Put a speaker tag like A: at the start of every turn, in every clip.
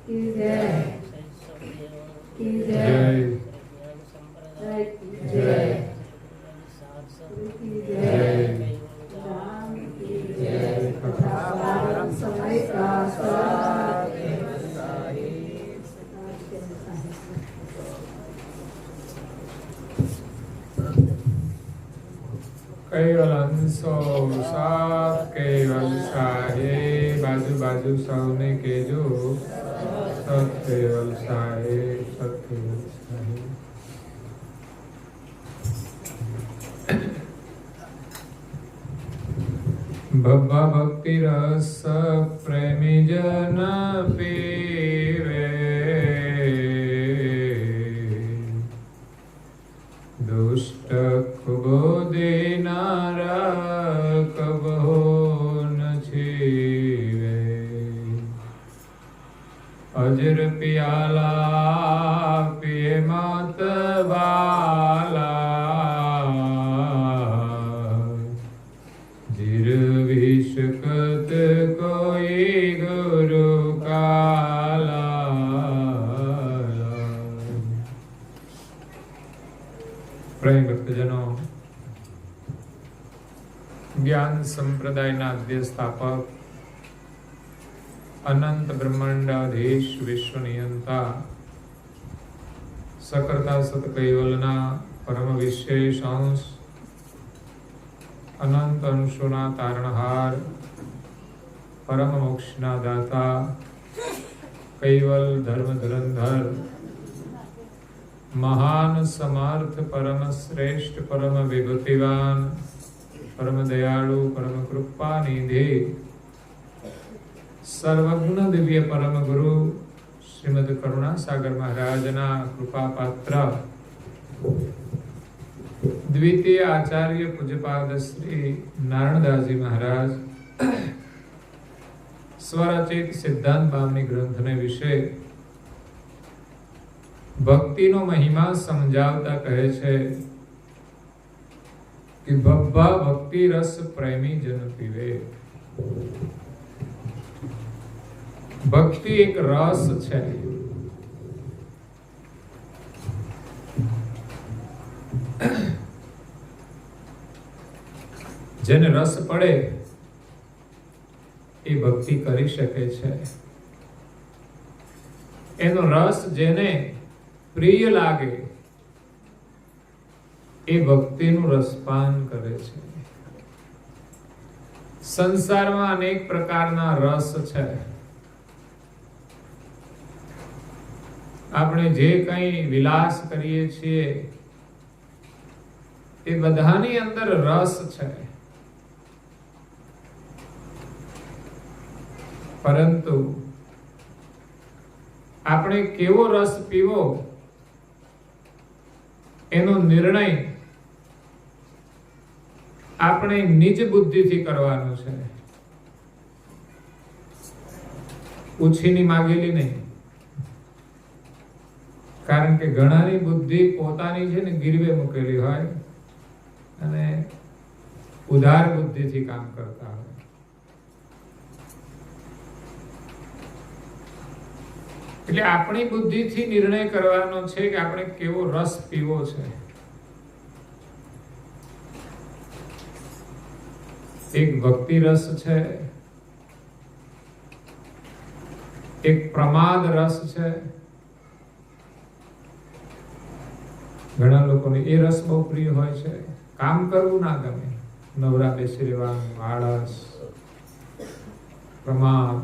A: की जय, की जय, की जय, की जय, राम की जय। तथा समय का
B: કેવલ હંસો સાત કેવલ સાહેબ બાજુ બાજુ સૌને કેજો સત કેવલ સાહેબ સત કેવલ સાહેબ. ભબ્બા ભક્તિ રસ પ્રેમી જન પીવે દુષ્ટ કુબો દેનારા કબહો ન છીવે અજર પિયાલા પિયે મત વાલા જીર વિષકત કોઈ ગુરુ કાલા. પ્રેમ ભક્તજનો, જ્ઞાન સંપ્રદાયના અધ્ય સ્થાપક અનંત બ્રહ્માંડાધીશ વિશ્વ નિયંતા સકર્તા સત કૈવલના પરમ વિશેષ અંશ અનંત અંશોના તારણહાર પરમ મોક્ષના દાતા કૈવલ ધર્મ ધુરંધર મહાન સમર્થ પરમ શ્રેષ્ઠ પરમ વિભૂતિવાન પરમ દયાળુ પરમ કૃપા નિધિ સર્વજ્ઞ દિવ્ય પરમ ગુરુ શ્રીમદ કરુણા સાગર મહારાજના કૃપા પાત્ર દ્વિતીય આચાર્ય પૂજ્યપાદ શ્રી નારણદાસજી મહારાજ સ્વરચિત સિદ્ધાંત બામની ગ્રંથને વિશે ભક્તિનો મહિમા સમજાવતા કહે છે કે ભબ્બા ભક્તિ રસ પ્રેમી જન પીવે. ભક્તિ એક રસ છે. જેને રસ પડે એ ભક્તિ કરી શકે છે. એનો રસ જેને પ્રિય લાગે એ ભક્તિનું રસપાન કરે છે. સંસારમાં અનેક પ્રકારના રસ છે. આપણે જે કંઈ વિલાસ કરીએ છીએ એ બધાની અંદર રસ છે. પરંતુ આપણે કેવો રસ પીવો એનો નિર્ણય આપણે નિજ બુદ્ધિથી કરવાનો છે. ઉછીની માગેલી નહીં. કારણ કે ઘણાની બુદ્ધિ પોતાની છે ને ગીરવે મૂકેલી હોય અને ઉદાર બુદ્ધિથી કામ કરતા હોય. એટલે આપણી બુદ્ધિથી નિર્ણય કરવાનો છે કે આપણે કેવો રસ પીવો છે. એક ભક્તિ રસ છે, એક પ્રમાદ રસ છે. ઘણા લોકોને એ રસ બહુ પ્રિય હોય છે. કામ કરવું ના ગમે, નવરા બેસી રહેવાનું, આળસ, પ્રમાદ.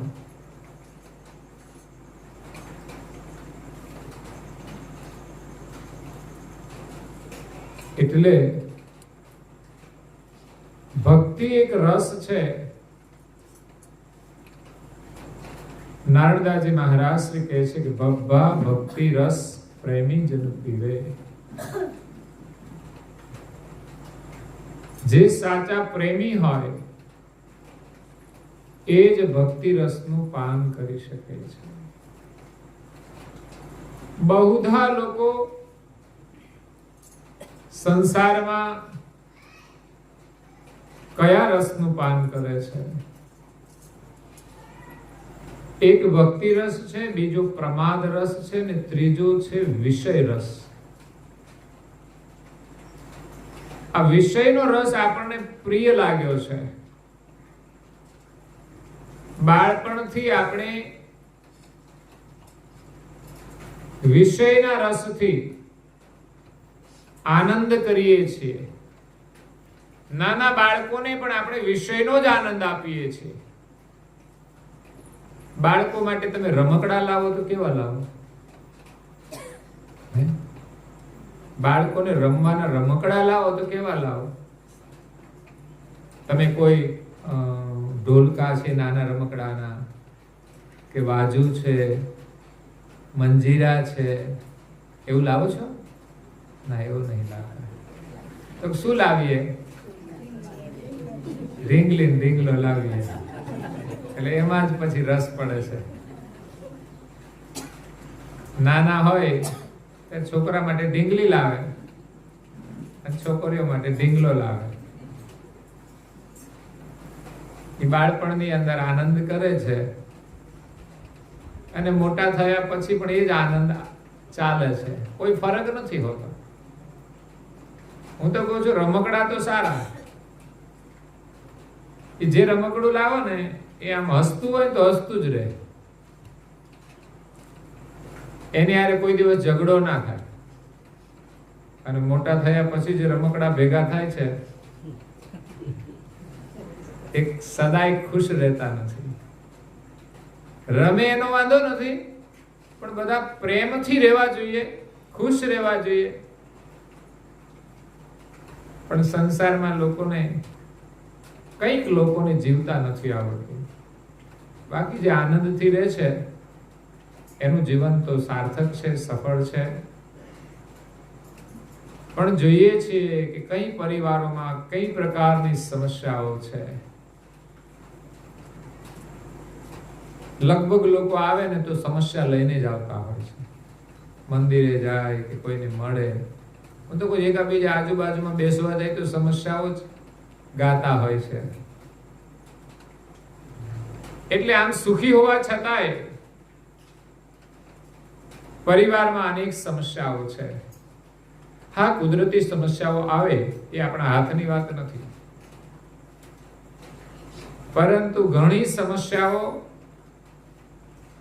B: એટલે ભક્તિ એક રસ છે. નારણદાસજી મહારાજ શ્રી કહે છે કે ભબ્બા ભક્તિ રસ પ્રેમી જન પીવે. જે સાચા પ્રેમી હોય એ જ ભક્તિ રસનું પાન કરી શકે છે. બહુધા લોકો સંસારમાં કયા રસનું પાન કરે છે? એક ભક્તિ રસ છે, બીજો પ્રમાદ રસ છે ને ત્રીજો છે વિષય રસ. આ વિષયનો રસ આપણને પ્રિય લાગ્યો છે. બાળપણથી આપણે વિષયના રસથી આનંદ કરીએ છીએ. નાના બાળકોને પણ આપણે વિષયનો જ આનંદ આપીએ છીએ. બાળકો માટે તમે રમકડા લાવો તો કેવા લાવો? બાળકોને રમવાના રમકડા લાવો તો કેવા લાવો? તમે કોઈ ઢોલકા છે નાના રમકડાના, કે વાજુ છે, મંજીરા છે, એવું લાવો છો? ના, એવું નહીં લાવતા. તો શું લાવીએ? ઢીંગલો લાવીએ. એટલે એમાં જ પછી રસ પડે છે. નાના હોય ત્યારે છોકરા માટે ઢીંગલી લાવે અને છોકરીઓ માટે ઢીંગલો લાવે. એ બાળપણની અંદર આનંદ કરે છે અને મોટા થયા પછી પણ એ જ આનંદ ચાલે છે. કોઈ ફરક નથી હોતો. હું તો કહું છું રમકડા તો સારા. જે રમકડું લાવો ને એ આમ હસતું હોય તો હસતું જ રહે. એની હારે કોઈ દિવસ ઝઘડો ના થાય. અને મોટા થયા પછી જે રમકડા ભેગા થાય છે એક સદાય ખુશ રહેતા નથી. રમે એનો વાંધો નથી, પણ બધા પ્રેમથી રહેવા જોઈએ, ખુશ રહેવા જોઈએ. પણ સંસારમાં કંઈક લોકોને જીવતા નથી આવડતું. બાકી જે આનંદથી રહે છે એનું જીવન તો સાર્થક છે, સફળ છે. પણ જોઈએ છીએ કે કઈ પરિવારોમાં કઈ પ્રકારની સમસ્યાઓ છે. લગભગ લોકો આવે ને તો સમસ્યા લઈને જ આવતા હોય છે. મંદિરે જાય કે કોઈને મળે, હું તો કોઈ એકાબીજા આજુબાજુમાં બેસવા જાય તો સમસ્યાઓ જ ગાતા હોય છે. એટલે આમ સુખી હોવા છતાંય પરિવારમાં અનેક સમસ્યાઓ છે. હા, કુદરતી સમસ્યાઓ આવે એ આપણા હાથની વાત નથી, પરંતુ ઘણી સમસ્યાઓ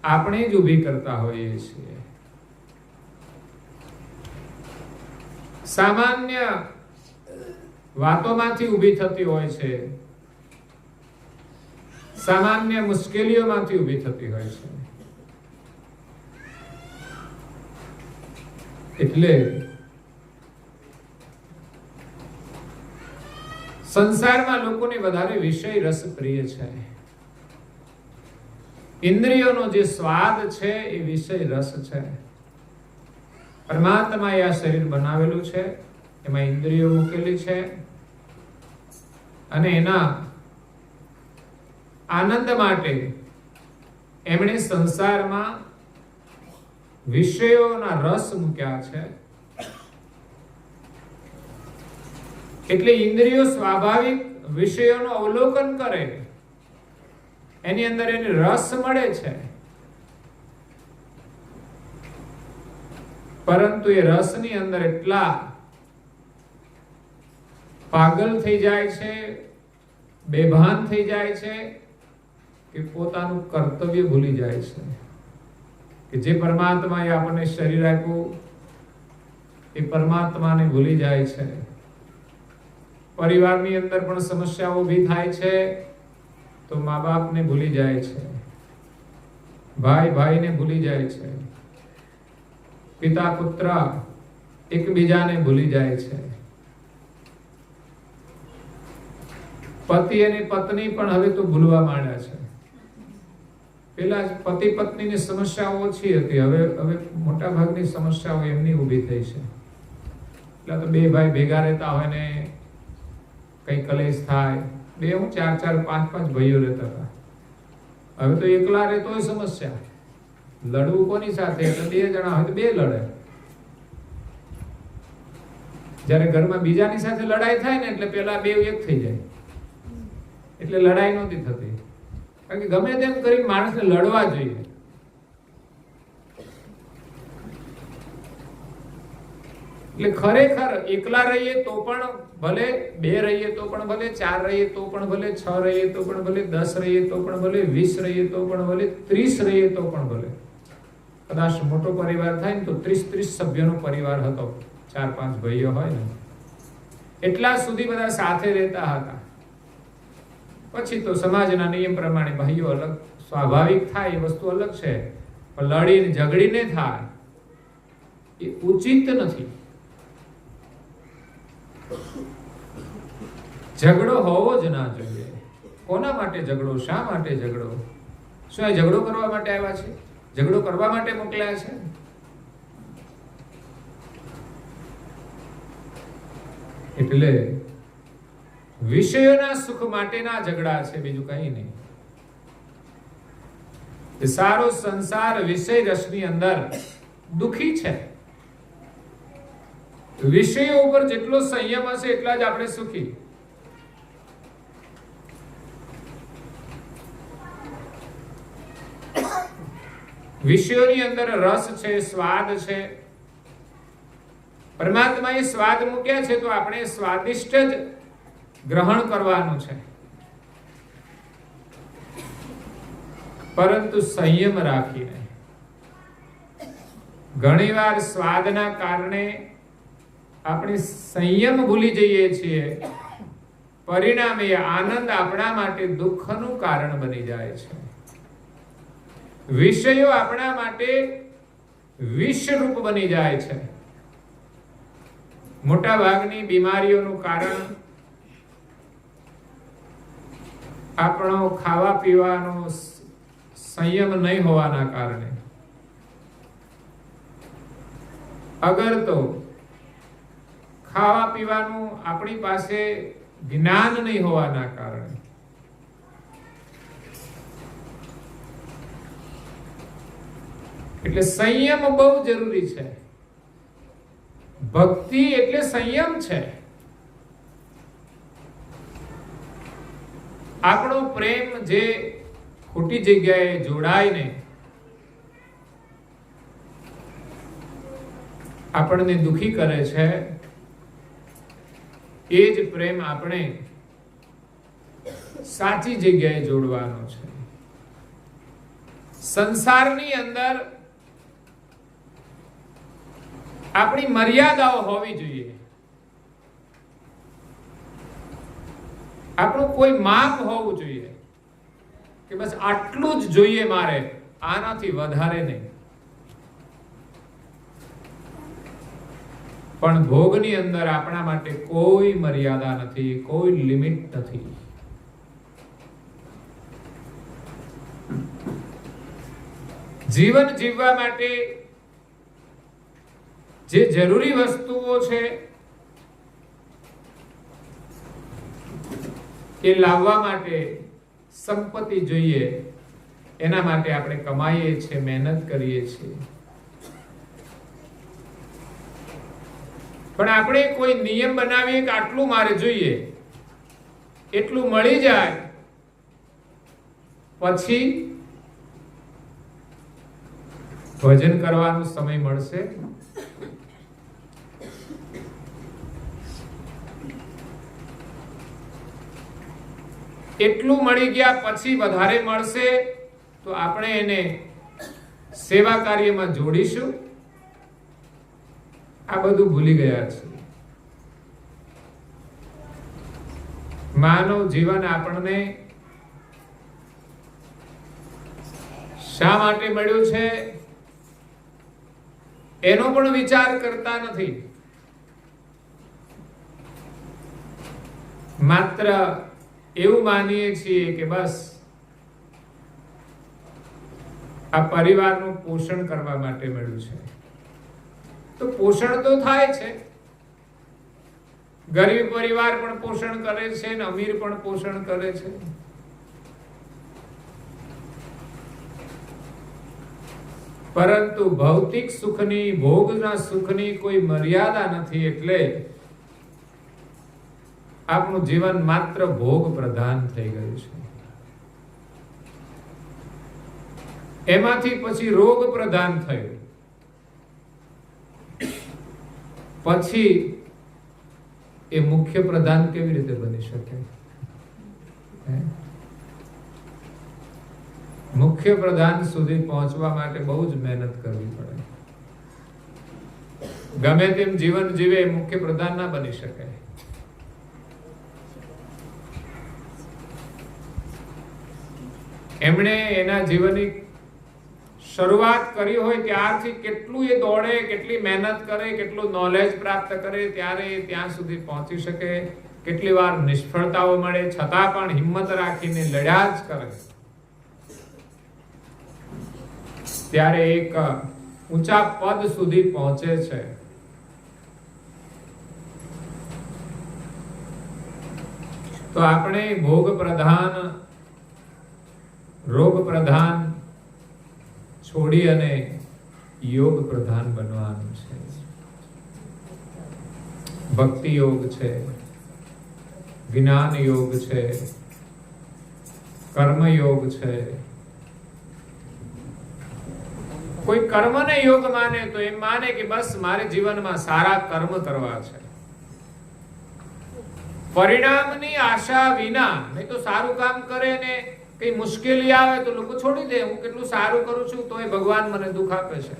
B: આપણે જ ઊભી કરતા હોઈએ છીએ. સામાન્ય વાતોમાંથી ઊભી થતી હોય છે, સામાન્ય મુશ્કેલીઓમાંથી ઊભી થતી હોય છે. એટલે સંસારમાં લોકોને વધારે વિષય રસ પ્રિય છે. ઇન્દ્રિયોનો જે સ્વાદ છે એ વિષય રસ છે. પરમાત્માએ આ શરીર બનાવેલું છે, એમાં ઇન્દ્રિયો મૂકેલી છે અને એના આનંદ માટે એમણે સંસારમાં વિષયોના રસ મૂક્યા છે. એટલે ઇન્દ્રિયો સ્વાભાવિક વિષયોનું અવલોકન કરે, એની અંદર એને રસ મળે છે. પરંતુ એ રસની અંદર એટલા પાગલ થઈ જાય છે, બેભાન થઈ જાય છે કે પોતાનું કર્તવ્ય ભૂલી જાય છે. કે જે પરમાત્માએ આપણને શરીર આપ્યું એ પરમાત્માને ભૂલી જાય છે. પરિવારની અંદર પણ સમસ્યાઓ ઊભી થાય છે તો મા બાપને ભૂલી જાય છે, ભાઈ ભાઈને ભૂલી જાય છે, પિતા પુત્ર એકબીજાને ભૂલી જાય છે. પતિ અને પત્ની પણ હવે તો ભૂલવા માંડ્યા છે. પેલા પતિ પત્નીની સમસ્યાઓ ઓછી હતી, હવે મોટા ભાગની સમસ્યાઓ એમની ઊભી થઈ છે. એટલે તો બે ભાઈ ભેગા રહેતા હોય ને કઈ કલેશ થાય, બે હું 4 4 5 5 ભાઈઓ રહેતા હતા. હવે તો એકલા રહે તોય સમસ્યા. લડવું કોની સાથે? એટલે 2 જણા હોય તો 2 લડે. જ્યારે ઘરમાં બીજાની સાથે લડાઈ થાય ને એટલે પેલા 2 એક થઈ જાય, એટલે લડાઈ નહોતી થતી. કારણ કે ગમે તેમ કરી માણસને લડવા જોઈએ. એટલે ખરેખર એકલા રહીએ તો પણ ભલે, 2 રહીએ તો પણ ભલે, 4 રહીએ તો પણ ભલે, 6 રહીએ તો પણ ભલે, 10 રહીએ તો પણ ભલે, 20 રહીએ તો પણ ભલે, 30 રહીએ તો પણ ભલે. કદાચ મોટો પરિવાર થાય ને તો 30 સભ્યોનો પરિવાર હતો, 4-5 ભાઈઓ હોય ને, એટલા સુધી બધા સાથે રહેતા હતા. પછી તો સમાજના નિયમ પ્રમાણે ભાઈઓ અલગ, સ્વાભાવિક થાય એ વસ્તુ અલગ છે, પણ લડીને ઝઘડીને થાય એ ઉચિત નથી. ઝઘડો હોવો જ ના જોઈએ. કોના માટે ઝઘડો? શા માટે ઝઘડો? શું એ ઝઘડો કરવા માટે આવ્યા છે? ઝઘડો કરવા માટે મોકલ્યા છે? એટલે વિષયોના સુખ માટેના ઝઘડા છે, બીજું કંઈ નહીં. સારો સંસાર વિષય રસની અંદર દુખી છે. વિષયો ઉપર જેટલો સંયમ હશે એટલા જ આપણે સુખી. વિષયોની અંદર રસ છે, સ્વાદ છે. પરમાત્માએ સ્વાદ મૂક્યા છે તો આપણે સ્વાદિષ્ટ જ ગ્રહણ કરવાનું છે, પરંતુ સંયમ રાખીને. ઘણીવાર સ્વાદના કારણે આપણે સંયમ ભૂલી જઈએ છીએ, પરિણામે આનંદ આપણા માટે દુઃખનું કારણ બની જાય છે. વિષયો આપણા માટે વિષરૂપ બની જાય છે. મોટા ભાગની બીમારીઓનું કારણ આપણો ખાવા પીવાનો સંયમ નહીં હોવાના કારણે. અગર તો ખાવા પીવાનું આપણી પાસે જ્ઞાન નહીં હોવાના કારણે. એટલે સંયમ બહુ જરૂરી છે. ભક્તિ એટલે સંયમ છે. આપણો પ્રેમ જે ખોટી જગ્યાએ જોડાઈને આપણને દુખી કરે છે, એ જ પ્રેમ આપણે સાચી જગ્યાએ જોડવાનો છે. સંસારની અંદર આપણી મર્યાદાઓ હોવી જોઈએ. આપણું કોઈ માપ હોવું જોઈએ કે બસ આટલું જ જોઈએ મારે, આનાથી વધારે નહીં. પણ ભોગની અંદર આપણા માટે કોઈ મર્યાદા નથી, કોઈ લિમિટ નથી. જીવન જીવવા માટે જે જરૂરી વસ્તુઓ છે એ લાવવા માટે સંપત્તિ જોઈએ. એના માટે આપણે કમાઈએ છીએ, મહેનત કરીએ છીએ. પણ આપણે કોઈ નિયમ બનાવીએ કે આટલું મારે જોઈએ, એટલું મળી જાય પછી ભજન કરવાનો સમય મળશે. એટલું મળી ગયા પછી વધારે મળશે તો આપણે એને સેવા કાર્યમાં જોડીશું. આ બધું ભૂલી ગયા છે. માનવ જીવન આપણને શા માટે મળ્યું છે એનો પણ વિચાર કરતા નથી. માત્ર એવું માનીએ છીએ કે બસ આ પરિવારનું પોષણ કરવા માટે મળ્યું છે. તો પોષણ તો થાય છે. ગરીબ પરિવાર પણ પોષણ કરે છે અને અમીર પણ પોષણ કરે છે. પરંતુ ભૌતિક સુખની, ભોગના સુખની કોઈ મર્યાદા નથી. એટલે આપણું જીવન માત્ર ભોગ પ્રધાન થઈ ગયું છે. એમાંથી પછી રોગ પ્રધાન થયું, પછી એ મુખ્ય પ્રધાન કેવી રીતે બની શકે? મુખ્ય પ્રધાન સુધી પહોંચવા માટે બહુ જ મહેનત કરવી પડે. ગમે તેમ જીવન જીવે મુખ્ય પ્રધાન ના બની શકે. એમણે એના જીવનની શરૂઆત કરી હોય ત્યારથી કેટલું એ દોડે, કેટલી મહેનત કરે, કેટલું નોલેજ પ્રાપ્ત કરે, ત્યારે ત્યાં સુધી પહોંચી શકે. કેટલી વાર નિષ્ફળતાઓ મળે, છતાં પણ હિંમત રાખીને લડ્યા જ કરે, ત્યારે એક ઊંચા પદ સુધી પહોંચે છે. તો આપણે ભોગ પ્રધાન, રોગ પ્રધાન છોડી અને યોગ પ્રધાન બનવાનું છે. ભક્તિ યોગ છે, જ્ઞાન યોગ છે, કર્મ યોગ છે. કોઈ કર્મને યોગ માને તો એમ માને કે બસ મારે જીવનમાં સારા કર્મ કરવા છે, પરિણામની આશા વિના. નહીં તો સારું કામ કરે ને કઈ મુશ્કેલી આવે તો લોકો છોડી દે. હું કેટલું સારું કરું છું તો એ ભગવાન મને દુઃખ આપે છે.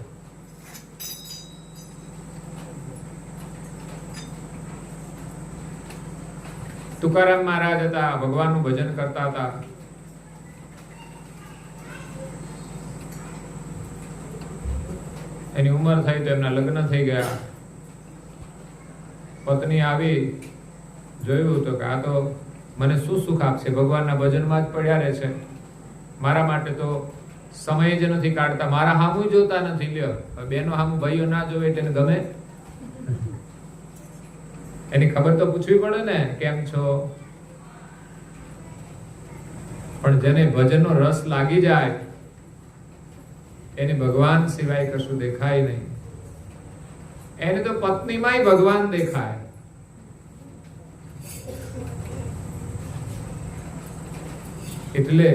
B: તુકારામ મહારાજ હતા, ભગવાનનું ભજન કરતા હતા. એની ઉંમર થઈ તો એમના લગ્ન થઈ ગયા. પત્ની આવી, જોયું તો કે આ તો મને શું સુખ આપશે, ભગવાનના ભજનમાં જ પડ્યા રહે છે, મારા માટે તો સમય જ નથી કાઢતા, મારા હામું જોતા નથી. લ્યો, બેનો હામું ભાઈઓ ના જોવે એટલે એને ગમે? એની ખબર તો પૂછવી પડે ને, કેમ છો? પણ જેને ભજનનો રસ લાગી જાય એને ભગવાન સિવાય કશું દેખાય નહીં. એને તો પત્નીમાંય ભગવાન દેખાય. એટલે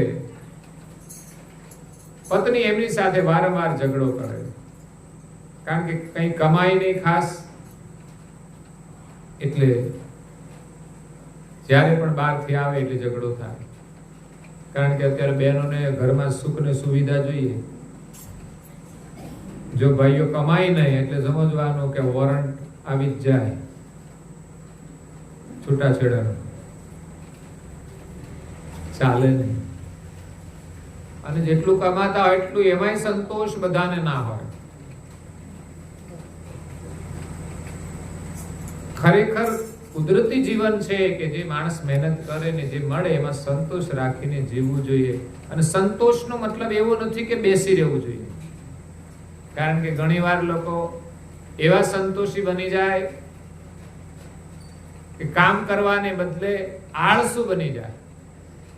B: પત્ની એમની સાથે વારંવાર ઝઘડો કરે, કારણ કે કઈ કમાઈ નહીં ખાસ. એટલે જ્યારે પણ બહારથી આવે એટલે ઝઘડો થાય, કારણ કે અત્યારે બહેનોને ઘરમાં સુખ ને સુવિધા જોઈએ. જો ભાઈઓ કમાઈ નહીં એટલે સમજવાનું કે વોરંટ આવી જ જાય છૂટાછેડાનો, ચાલે નહીં. અને જેટલું કમાતા હોય એટલું એમાંય સંતોષ બધાને ના હોય. ખરેખર કુદરતી જીવન છે કે જે માણસ મહેનત કરે ને જે મળે એમાં સંતોષ રાખીને જીવવું જોઈએ. અને સંતોષનો મતલબ એવો નથી કે બેસી રહેવું જોઈએ, કારણ કે ઘણીવાર લોકો એવા સંતોષી બની જાય કે કામ કરવાને બદલે આળસુ બની જાય.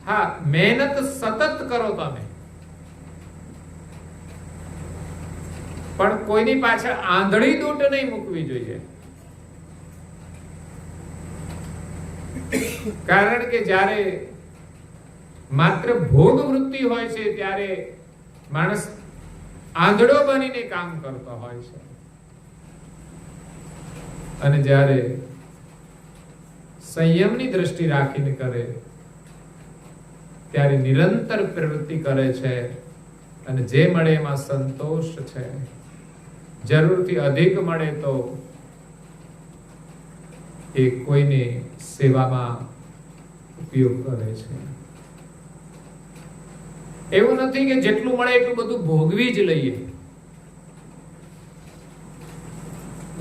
B: હા, મહેનત સતત કરો તમે, પણ કોઈની પાછળ આંધળી દોટ નહીં મૂકવી જોઈએ. કારણ કે જ્યારે માત્ર ભોગ વૃત્તિ હોય છે ત્યારે માણસ આંધળો બનીને કામ કરતો હોય છે, અને જ્યારે સંયમની દ્રષ્ટિ રાખીને કરે ત્યારે નિરંતર પ્રવૃત્તિ કરે છે અને જે મળે એમાં સંતોષ છે. જરૂરથી અધિક મળે તો એ કોઈની સેવામાં ઉપયોગ કરે છે. એવું નથી કે જેટલું મળે એટલું બધું ભોગવી જ લઈએ.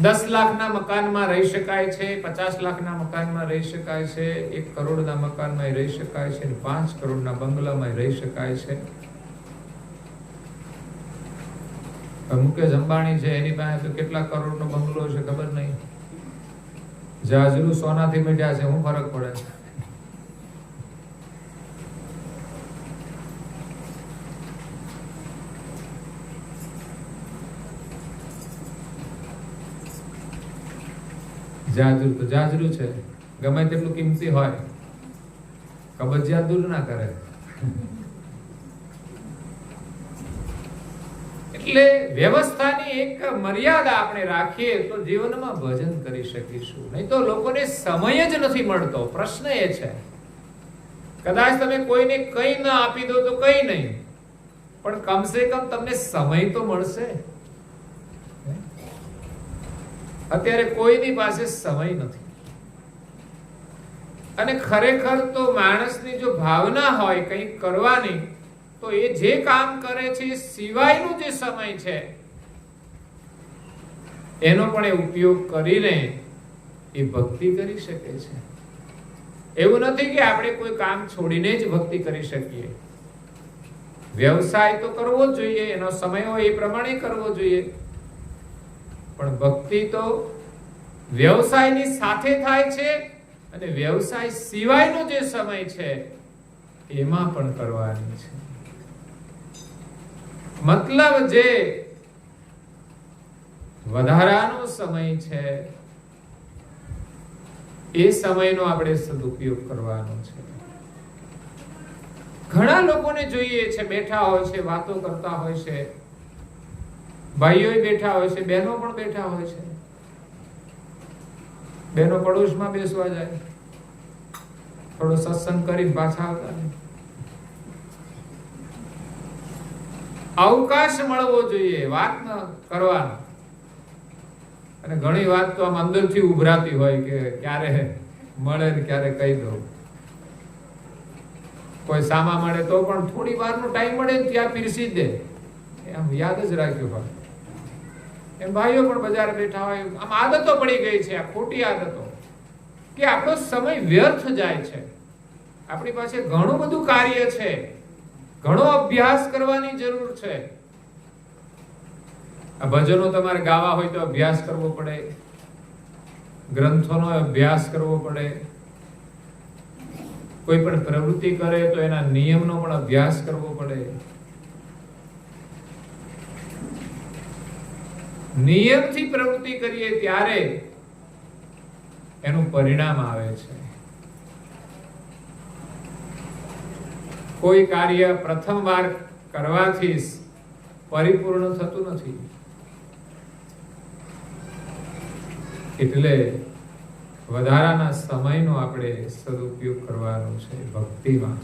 B: 10 લાખના મકાનમાં રહી શકાય છે, 50 લાખના મકાનમાં રહી શકાય છે, 1 કરોડના મકાનમાં રહી શકાય છે, 5 કરોડના બંગલામાં રહી શકાય છે. મુકેશ અંબાણી છે, એની પાસે તો કેટલા કરોડનો બંગલો છે ખબર નહીં. જાજરૂ સોનાથી મીઠ્યા છે, શું ફરક પડે? જાજરૂ તો જાજરૂ છે, ગમે તેટલું કિંમતી હોય, કબજિયાત દૂર ના કરે. એટલે વ્યવસ્થાની એક મર્યાદા આપણે રાખીએ તો જીવનમાં ભજન કરી શકીશું. નહીં તો લોકોને સમય જ નથી મળતો. પ્રશ્ન એ છે, કદાચ તમે કોઈને કંઈ ના આપી દો તો કંઈ નહીં, પણ કમસે કમ તમને સમય તો મળશે. અત્યારે કોઈની પાસે સમય નથી. અને ખરેખર તો માણસની જો ભાવના હોય કંઈક કરવાની, તો એ જે કામ કરે છે એ સિવાયનો જે સમય છે એનો પણ એ ઉપયોગ કરીને એ ભક્તિ કરી શકે છે. એવું નથી કે આપણે કોઈ કામ છોડીને જ ભક્તિ કરી શકીએ. વ્યવસાય તો કરવો જ જોઈએ, એનો સમય હોય એ પ્રમાણે કરવો જોઈએ, પણ ભક્તિ તો વ્યવસાયની સાથે થાય છે અને વ્યવસાય સિવાયનો જે સમય છે એમાં પણ કરવાની છે. મતલબ જે વધારાનો સમય છે એ સમયનો આપણે સદુપયોગ કરવાનો છે. ઘણા લોકોને જોઈએ છે, બેઠા હોય છે, વાતો કરતા હોય છે, ભાઈઓ બેઠા હોય છે, બહેનો પણ બેઠા હોય છે. બહેનો પડોશમાં બેસવા જાય, થોડો સત્સંગ કરીને પાછા આવતા નહીં. અવકાશ મળવો જોઈએ વાત કરવાનો. અને ઘણી વાત તો આમ અંદરથી ઉભરાતી હોય કે ક્યારે મળે ને ક્યારે કહી દો. કોઈ સામા મળે તો પણ થોડી વારનો ટાઈમ મળે ત્યાં પીરસી દે, આમ યાદ જ રાખ્યું હોય. એમ ભાઈઓ પણ બજાર બેઠા હોય, આમ આદતો પડી ગઈ છે, આ ખોટી આદતો કે આપણો સમય વ્યર્થ જાય છે. આપણી પાસે ઘણું બધું કાર્ય છે, ઘણો અભ્યાસ કરવાની જરૂર છે. આ ભજનો તમારે ગાવા હોય તો અભ્યાસ કરવો પડે, ગ્રંથોનો અભ્યાસ કરવો પડે, કોઈ પણ પ્રવૃત્તિ કરે તો એના નિયમનો પણ અભ્યાસ કરવો પડે. નિયમથી પ્રવૃત્તિ કરીએ ત્યારે એનું પરિણામ આવે છે. કોઈ કાર્ય પ્રથમ વાર કરવાથી પરિપૂર્ણ થતું નથી. એટલે વધારાના સમયનો આપણે સદુપયોગ કરવાનો છે ભક્તિમાં.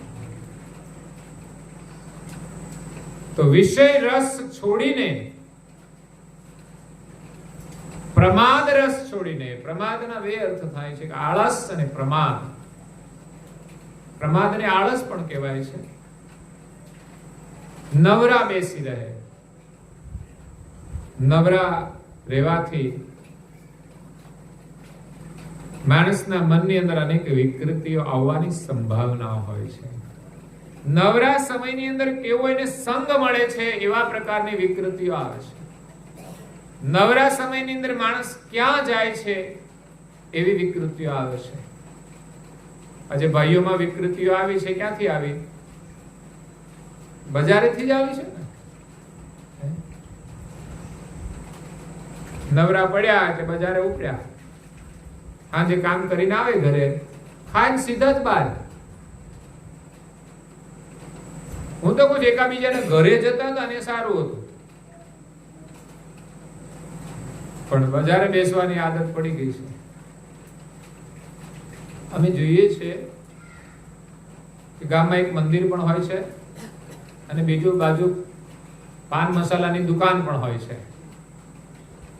B: તો વિષય રસ છોડીને, પ્રમાદ રસ છોડીને, પ્રમાદના બે અર્થ થાય છે, આળસ અને પ્રમાદ. પ્રમાદને આળસ પણ કહેવાય છે. નવરા બેસી રહે, નવરા રહેવાથી માણસના મનની અંદર અનેક વિકૃતિઓ આવવાની સંભાવના હોય છે. નવરા સમયની અંદર કેવો એને સંગ મળે છે એવા પ્રકારની વિકૃતિઓ આવે છે. નવરા સમયની અંદર માણસ ક્યાં જાય છે એવી વિકૃતિઓ આવે છે. આજે ભાઈઓમાં વિકૃતિઓ આવી છે, ક્યાંથી આવી? બજારેથી જ આવી છે ને. નવરા પડ્યા એટલે બજારે ઉપડ્યા, આજે કામ કરીને આવે ઘરે, ખાઈને સીધા જ બહાર. હું તો કહું એકાબીજાને ઘરે જતા હતા ને સારું હતું, પણ બજારે બેસવાની આદત પડી ગઈ છે. અમે જોઈએ છીએ કે ગામમાં એક મંદિર પણ હોય છે અને બીજું બાજુ પાન મસાલાની દુકાન પણ હોય છે.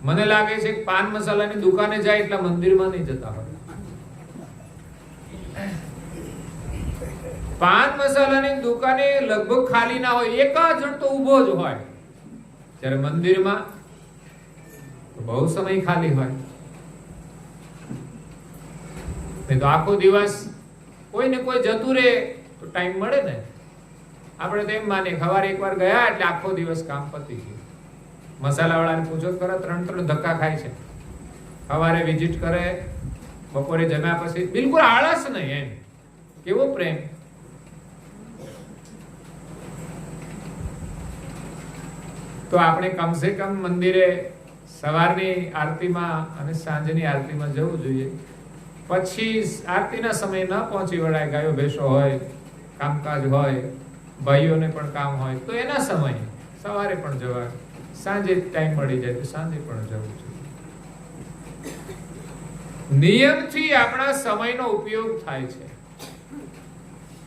B: મને લાગે છે કે પાન મસાલાની દુકાને જાય એટલા મંદિરમાં નહીં જતા હોય. પાન મસાલાની દુકાને લગભગ ખાલી ના હોય, એક જણ તો ઊભો જ હોય. જ્યારે મંદિરમાં બહુ સમય ખાલી હોય. તો આખો દિવસ કોઈ ને કોઈ જતું રહે તો ટાઈમ મળે ને. આપણે તો એમ માને સવારે એકવાર ગયા એટલે આખો દિવસ કામ પતી ગયું. મસાલા વાળાને પૂછો ખરા, 3 ધક્કા ખાય છે. સવારે વિઝિટ કરે, બપોરે જમ્યા પછી બિલકુલ આળસ નહીં. એમ કેવો પ્રેમ. તો આપણે કમસે કમ મંદિરે સવારની આરતીમાં અને સાંજની આરતીમાં જવું જોઈએ. પછી આરતીના સમય ન પહોંચી વળાય, ગાયો ભેંસો હોય, કામકાજ હોય, ભાઈઓને પણ કામ હોય, તો એના સમય સવારે પણ જવાય, સાંજે ટાઈમ મળી જાય તો સાંજે પણ જવું જોઈએ. નિયમથી આપણા સમયનો ઉપયોગ થાય છે.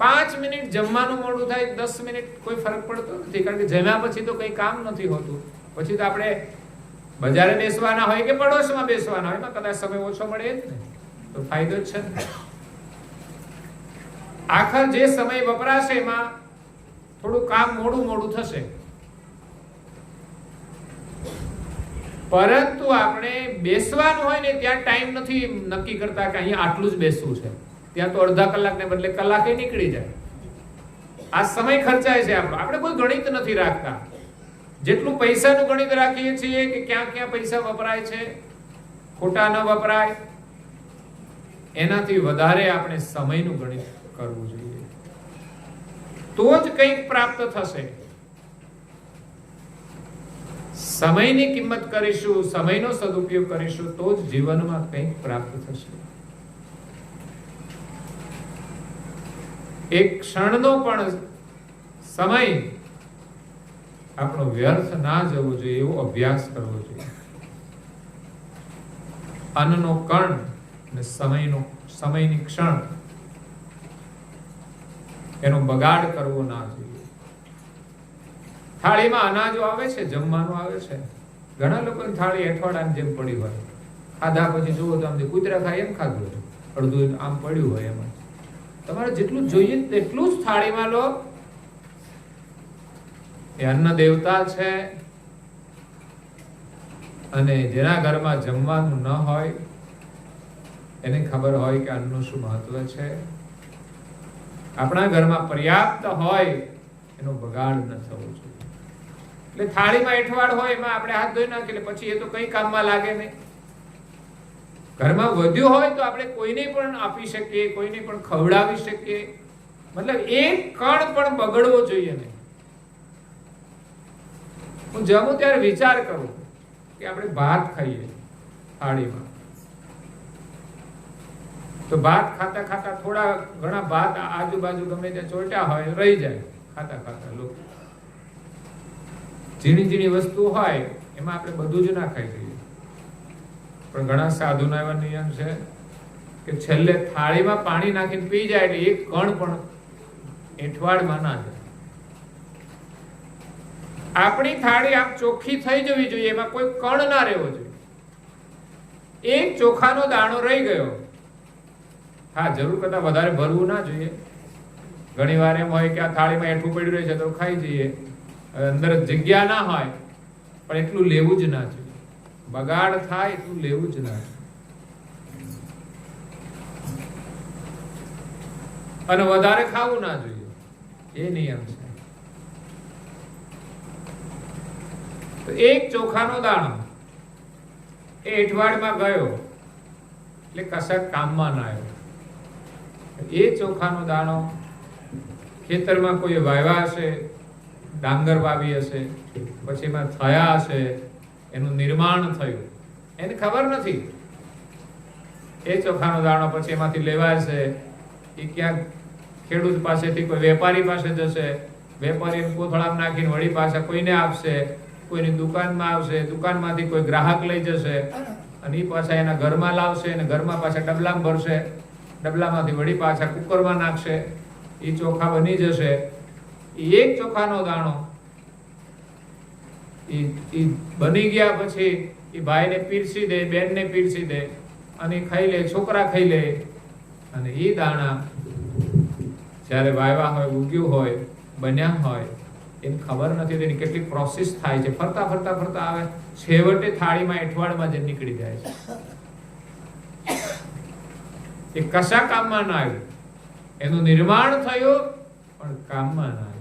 B: 5 મિનિટ જમવાનું મોડું થાય, 10 મિનિટ કોઈ ફરક પડતો નથી, કારણ કે જમ્યા પછી તો કઈ કામ નથી હોતું. પછી તો આપણે બજારે બેસવાના હોય કે પડોશમાં બેસવાના હોય, એમાં કદાચ સમય ઓછો મળે જ ને, તો ફાયદો જ છે ને. આખર જે સમય વપરાશે એમાં થોડું કામ મોડું થશે, પરંતુ આપણે બેસવાનું હોય ને ત્યાં ટાઈમ નથી નક્કી કરતા કે અહીંયા આટલું જ બેસવું છે. ત્યાં તો અડધા કલાકને બદલે કલાકે નીકળી જાય. આ સમય ખર્ચાય છે આપણો. આપણે કોઈ ગણિત નથી રાખતા. જેટલું પૈસાનું ગણિત રાખીએ છીએ કે ક્યાં ક્યાં પૈસા વપરાય છે, ખોટા ન વપરાય, એનાથી વધારે આપણે સમયનું ગણિત કરવું જોઈએ. તો જ કંઈક પ્રાપ્ત થશે. સમયની કિંમત કરીશું, સમયનો સદુપયોગ કરીશું, તો જ જીવનમાં કંઈક પ્રાપ્ત થશે. એક ક્ષણનો પણ સમય આપણો વ્યર્થ ના જવો જોઈએ, એવો અભ્યાસ કરવો જોઈએ. અન્નનો કણ અને સમયની ક્ષણ, એનો બગાડ કરવો ના જોઈએ. થાળીમાં અનાજો આવે છે, જમવાનું આવે છે, ઘણા લોકોની થાળી અઠવાડિયાની જેમ પડી હોય. ખાધા પછી જુઓ તો આમ કૂતરા ખાય એમ ખાધું હોય, અડધું આમ પડ્યું હોય. એમાં તમારે જેટલું જોઈએ તેટલું જ થાળીમાં લો. એ અન્ન દેવતા છે, અને જેના ઘરમાં જમવાનું ન હોય એને ખબર હોય કે અન્નનું શું મહત્વ છે. આપણા ઘરમાં પર્યાપ્ત હોય એનો બગાડ ન થવો જોઈએ. એટલે થાળીમાં એઠવાડ હોય એમાં આપણે હાથ ધોઈ નાખીએ પછી એ તો કઈ કામમાં લાગે નહીં. ઘરમાં વધ્યું હોય તો આપણે કોઈને પણ આપી શકીએ, કોઈને પણ ખવડાવી શકીએ. મતલબ એક કણ પણ બગડવો જોઈએ નહીં. હું જમું ત્યારે વિચાર કરું કે આપણે ભાત ખાઈએ થાળીમાં, તો ભાત ખાતા ખાતા થોડા ઘણા ભાત આજુબાજુ ગમે ત્યાં ચોટ્યા હોય રહી જાય. ખાતા ખાતા લોકો ઝીણી ઝીણી વસ્તુ હોય એમાં આપણે બધું જ ના ખાઈ જઈએ. પણ ઘણા સાધુના એવા નિયમ છે કે છેલ્લે થાળીમાં પાણી નાખીને પી જાય એટલે એક કણ પણ એઠવાડમાં ના જાય. આપણી થાળી આમ ચોખ્ખી થઈ જવી જોઈએ, એમાં કોઈ કણ ના રહેવો જોઈએ. એક ચોખાનો દાણો રહી ગયો, હા જરૂર કરતા વધારે ભરવું ના જોઈએ. ઘણી વાર એમ હોય કે આ થાળીમાં એઠું પડ્યું રહે છે તો ખાઈ જઈએ, અંદર જગ્યા ના હોય, પણ એટલું લેવું જ ના જોઈએ. બગાડ થાય એટલું લેવું જ ના જોઈએ. અને વધારે ખાવું ના જોઈએ, એ નિયમ છે. તો એક ચોખાનો દાણો એ એઠવાડમાં ગયો એટલે કશા કામમાં ના આવ્યો. એ ચોખાનો દાણો ખેતરમાં કોઈ વાવ્યા હશે, ડાંગર વાવી હશે, પછી એમાં થયા હશે, એનું નિર્માણ થયું, એને ખબર નથી. એ ચોખાનો દાણો પછી એમાંથી લેવાશે, એ ક્યાંક ખેડૂત પાસેથી કોઈ વેપારી પાસે જશે, વેપારી કોથળામાં નાખીને વળી પાછા કોઈને આપશે, કોઈની દુકાનમાં આવશે, દુકાનમાંથી કોઈ ગ્રાહક લઈ જશે, અને એ પાછા એના ઘરમાં લાવશે, અને ઘરમાં પાછા ડબલામાં ભરશે, ડબલામાંથી વળી પાછા કુકરમાં નાખશે, એ ચોખા બની જશે. એક ચોખાનો દાણો એ બની ગયા પછી એ ભાઈને પીરસી દે, બેનને પીરસી દે, અને ખાઈ લે, છોકરા ખાઈ લે. અને એ દાણા જ્યારે વાવ્યા હોય, ઉગ્યું હોય, બન્યા હોય, એને ખબર નથી તેની કેટલી પ્રોસેસ થાય છે. ફરતા ફરતા ફરતા આવે, છેવટે થાળીમાં એઠવાડમાં જ નીકળી જાય છે. એ કશા કામમાં ના આવ્યું. એનું નિર્માણ થયું પણ કામમાં ના આવ્યું.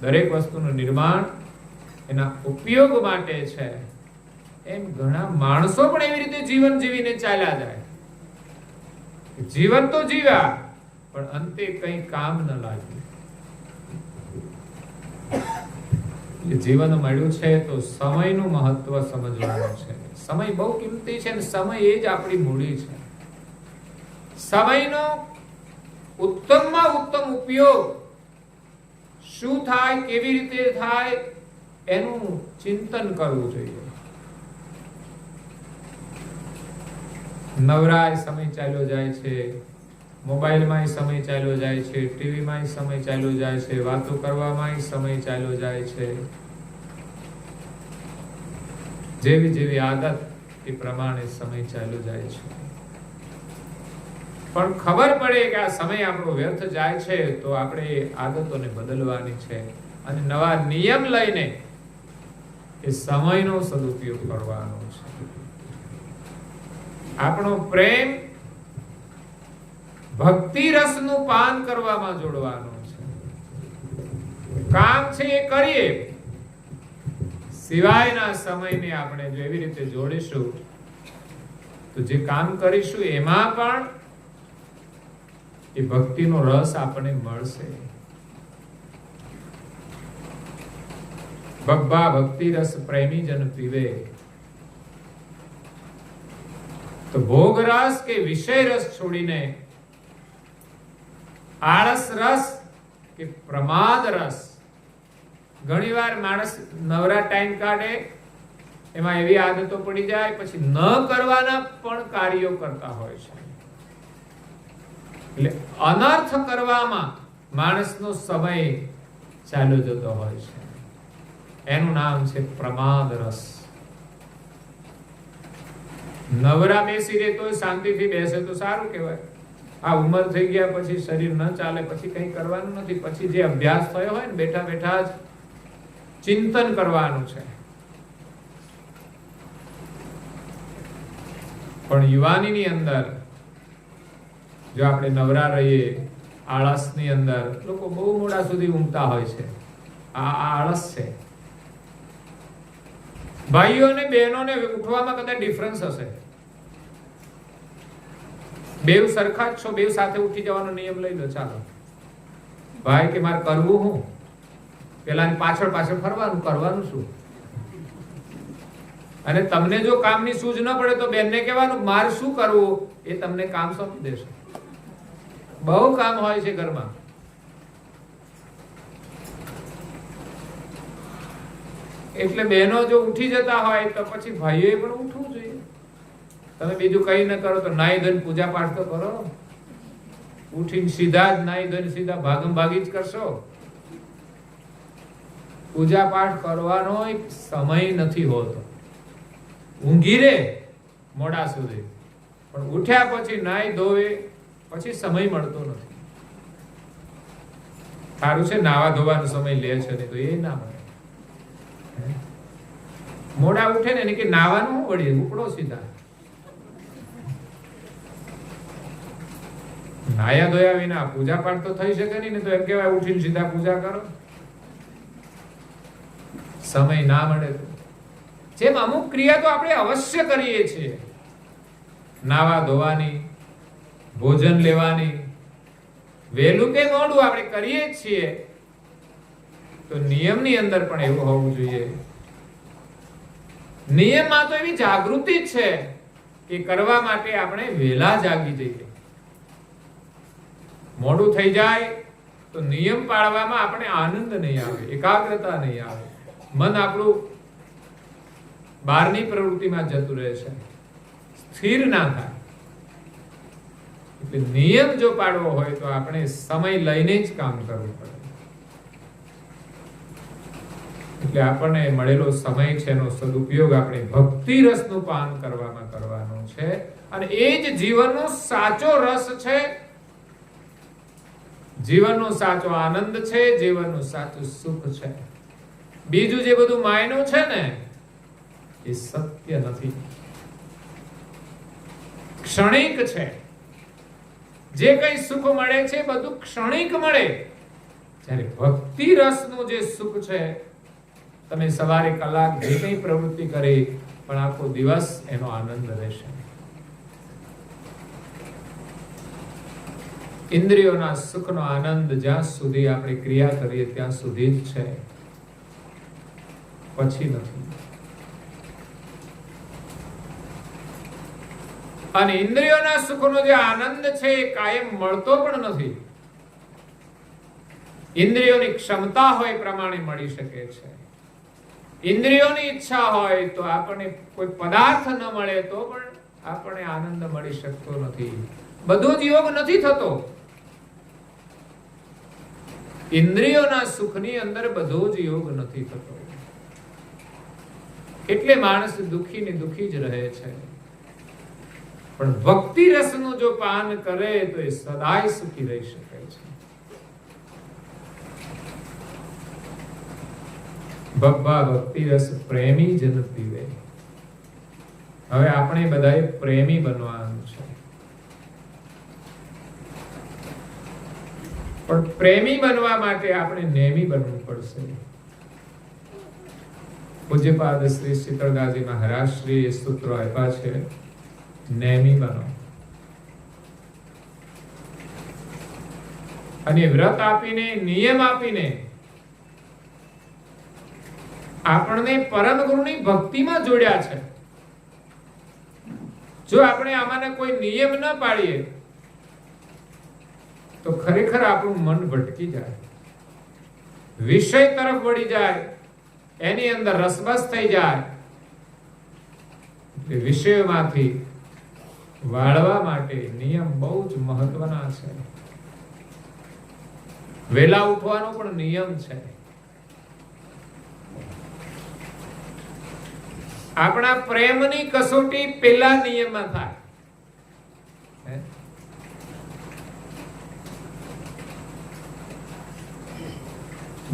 B: દરેક વસ્તુનું નિર્માણ એના ઉપયોગ માટે છે. એમ ઘણા માણસો પણ એવી રીતે જીવન જીવીને ચાલ્યા જાય. જીવન તો જીવ્યા પણ અંતે કઈ કામ ન લાગ્યું. જીવન મળ્યું છે તો સમયનું મહત્વ સમજવાનું છે. સમય બહુ કિંમતી છે, અને સમય એ જ આપણી મૂડી છે. સમયનો ઉત્તમમાં ઉત્તમ ઉપયોગ શું થાય, કેવી રીતે થાય, એનું ચિંતન કરવું જોઈએ. નવરાય સમય ચાલ્યો જાય છે, મોબાઈલમાં સમય ચાલ્યો જાય છે, ટીવીમાં સમય ચાલ્યો જાય છે, વાતો કરવામાં સમય ચાલ્યો જાય છે. જેવી જેવી આદત એ પ્રમાણે સમય ચાલ્યો જાય છે. પણ ખબર પડે કે આ સમય આપણો વ્યર્થ જાય છે તો આપણે આદતોને બદલવાની છે અને નવા નિયમ લઈને એ સમયનો સદુપયોગ કરવાનો છે. આપણો પ્રેમ ભક્તિ રસનું પાન કરવામાં જોડવાનો છે. કામ છે એ કરીએ, સિવાયના સમયને આપણે જો એવી રીતે જોડીશું તો જે કામ કરીશું એમાં પણ એ ભક્તિનો રસ આપણને મળશે. બબ્બા ભક્તિ રસ પ્રેમી જન પીવે, તો ભોગ રસ કે વિષય રસ છોડીને આળસ રસ કે પ્રમાદ રસ. ઘણીવાર માણસ નવરા ટાઈમ કાઢે, એમાં એવી આદતો પડી જાય, પછી ન કરવાના પણ કાર્યો કરતા હોય છે. એટલે અનર્થ કરવામાં માણસનો સમય ચાલ્યો જતો હોય છે. એનું નામ છે પ્રમાદ રસ. નવરા બેસી રહે તો શાંતિથી બેસે તો સારું કહેવાય. આ ઉંમર થઈ ગયા પછી શરીર ન ચાલે, પછી કંઈ કરવાનું નથી. પછી જે અભ્યાસ થયો હોય ને, બેઠા બેઠા જ ચિંતન કરવાનું છે. પણ યુવાનીની અંદર જો આપણે નવરા રહીએ, આળસની અંદર લોકો બહુ મોડા સુધી ઊંઘતા હોય છે. આ આળસ છે. ભાઈઓ અને બહેનોને ઉઠવામાં કદાચ ડિફરન્સ હશે. બેવ સરખા જ છો, બેવ સાથે ઉઠી જવાનો નિયમ લઈ લો. ચાલો ભાઈ કે મારે કરવું હું, પેલાની પાછળ પાછળ ફરવાનું, કરવાનું શું? અને તમને જો કામની સૂઝ ન પડે તો બેનને કહેવાનું મારે શું કરવું, એ તમને કામ સોંપી દેશે. બહુ કામ હોય છે ઘરમાં. એટલે બહેનો જો ઉઠી જતા હોય તો પછી ભાઈઓએ પણ ઉઠવું જોઈએ. તમે બીજું કઈ ન કરો તો નાઈ ધોઈને પૂજા પાઠ તો કરો. ઉઠીને સીધા જ નાઈ ધોઈને સીધા ભાગમ ભાગી જ કરશો. પૂજા પાઠ કરવાનો સમય નથી હોતો. ઊંઘી રે મોડા સુધી, પણ ઉઠ્યા પછી નાઈ ધોવે પછી સમય મળતો નથી. સારું છે નાવા ધોવાનો સમય લે છે ને, તો એ ના મળે. મોડા ઉઠે ને કે નાવાનું વળી ઉપડો સીધા. નાયા ધોયા વિના પૂજા પાઠ તો થઈ શકે નહીં ને, તો એમ કહેવાય ઉઠીને સીધા પૂજા કરો. સમય ના મળે તો જેમ અમુક ક્રિયા તો આપણે અવશ્ય કરીએ છીએ, નાવા ધોવાની, ભોજન લેવાની, વહેલું કે મોડું આપણે કરીએ જ છીએ. તો નિયમની અંદર પણ એવું હોવું જોઈએ. નિયમમાં તો એવી જાગૃતિ જ છે કે કરવા માટે આપણે વહેલા જાગી જઈએ. મોડું થઈ જાય તો નિયમ પાળવામાં આપણે આનંદ નહીં આવે, એકાગ્રતા નહીં આવે. મન આપણું બહારની પ્રવૃત્તિમાં જતું રહે છે, સ્થિર ના થાય. એટલે નિયમ જો પાડવો હોય તો આપણે સમય લઈને જ કામ કરવું પડે. એટલે આપણને મળેલો સમય છે એનો સદુપયોગ આપણે ભક્તિ રસનું પાન કરવામાં કરવાનો છે. અને એ જ જીવનનો સાચો રસ છે, જીવનનો સાચો આનંદ છે, જીવનનું સાચું સુખ છે. બીજું જે બધું માયનું છે ને એ સત્ય નથી, ક્ષણિક છે. જે કઈ સુખ મળે છે બધું ક્ષણિક મળે. જ્યારે ભક્તિ રસનું જે સુખ છે, તમે સવારે કલાક જે કઈ પ્રવૃત્તિ કરી પણ આખો દિવસ એનો આનંદ રહેશે. ઇન્દ્રિયોના સુખનો આનંદ જ્યાં સુધી આપણે ક્રિયા કરીએ ત્યાં સુધી જ છે, પછી નથી. અને ઇન્દ્રિયોના સુખનો જે આનંદ છે એ કાયમ મળતો પણ નથી. ઇન્દ્રિયોની ક્ષમતા હોય પ્રમાણે મળી શકે છે. ઇન્દ્રિયોની ઈચ્છા હોય તો આપણને કોઈ પદાર્થ ન મળે તો પણ આપણને આનંદ મળી શકતો નથી. બધો જ યોગ નથી થતો. ઇન્દ્રિયોના સુખની અંદર બધો જ યોગ નથી થતો. એટલે માણસ દુખી ને દુખી જ રહે છે. પણ ભક્તિ રસનું જો પાન કરે તો એ સદાય સુખી રહી શકે છે. બબ્બા ભક્તિ રસ પ્રેમી જન પીવે. હવે આપણે બધાએ પ્રેમી બનવાનું છે. પણ પ્રેમી બનવા માટે આપણે નેમી બનવું પડશે. પૂજ્યપાદ શ્રી શીતળદાસજી મહારાજ શ્રી એ સૂત્રો આપ્યા છે, નેમી બનો. અને વ્રત આપીને, નિયમ આપીને આપણને પરમ ગુરુની ભક્તિમાં જોડ્યા છે. જો આપણે આમાંને કોઈ નિયમ ન પાડીએ તો ખરેખર આપણું મન ભટકી જાય, વિષય તરફ વળી જાય, એની અંદર રસબસ થઈ જાય. એટલે વિષયોમાંથી વાળવા માટે નિયમ બહુ જ મહત્વના છે. વેલા ઉઠવાનો પણ નિયમ છે. આપણા પ્રેમની કસોટી પેલા નિયમમાં થાય.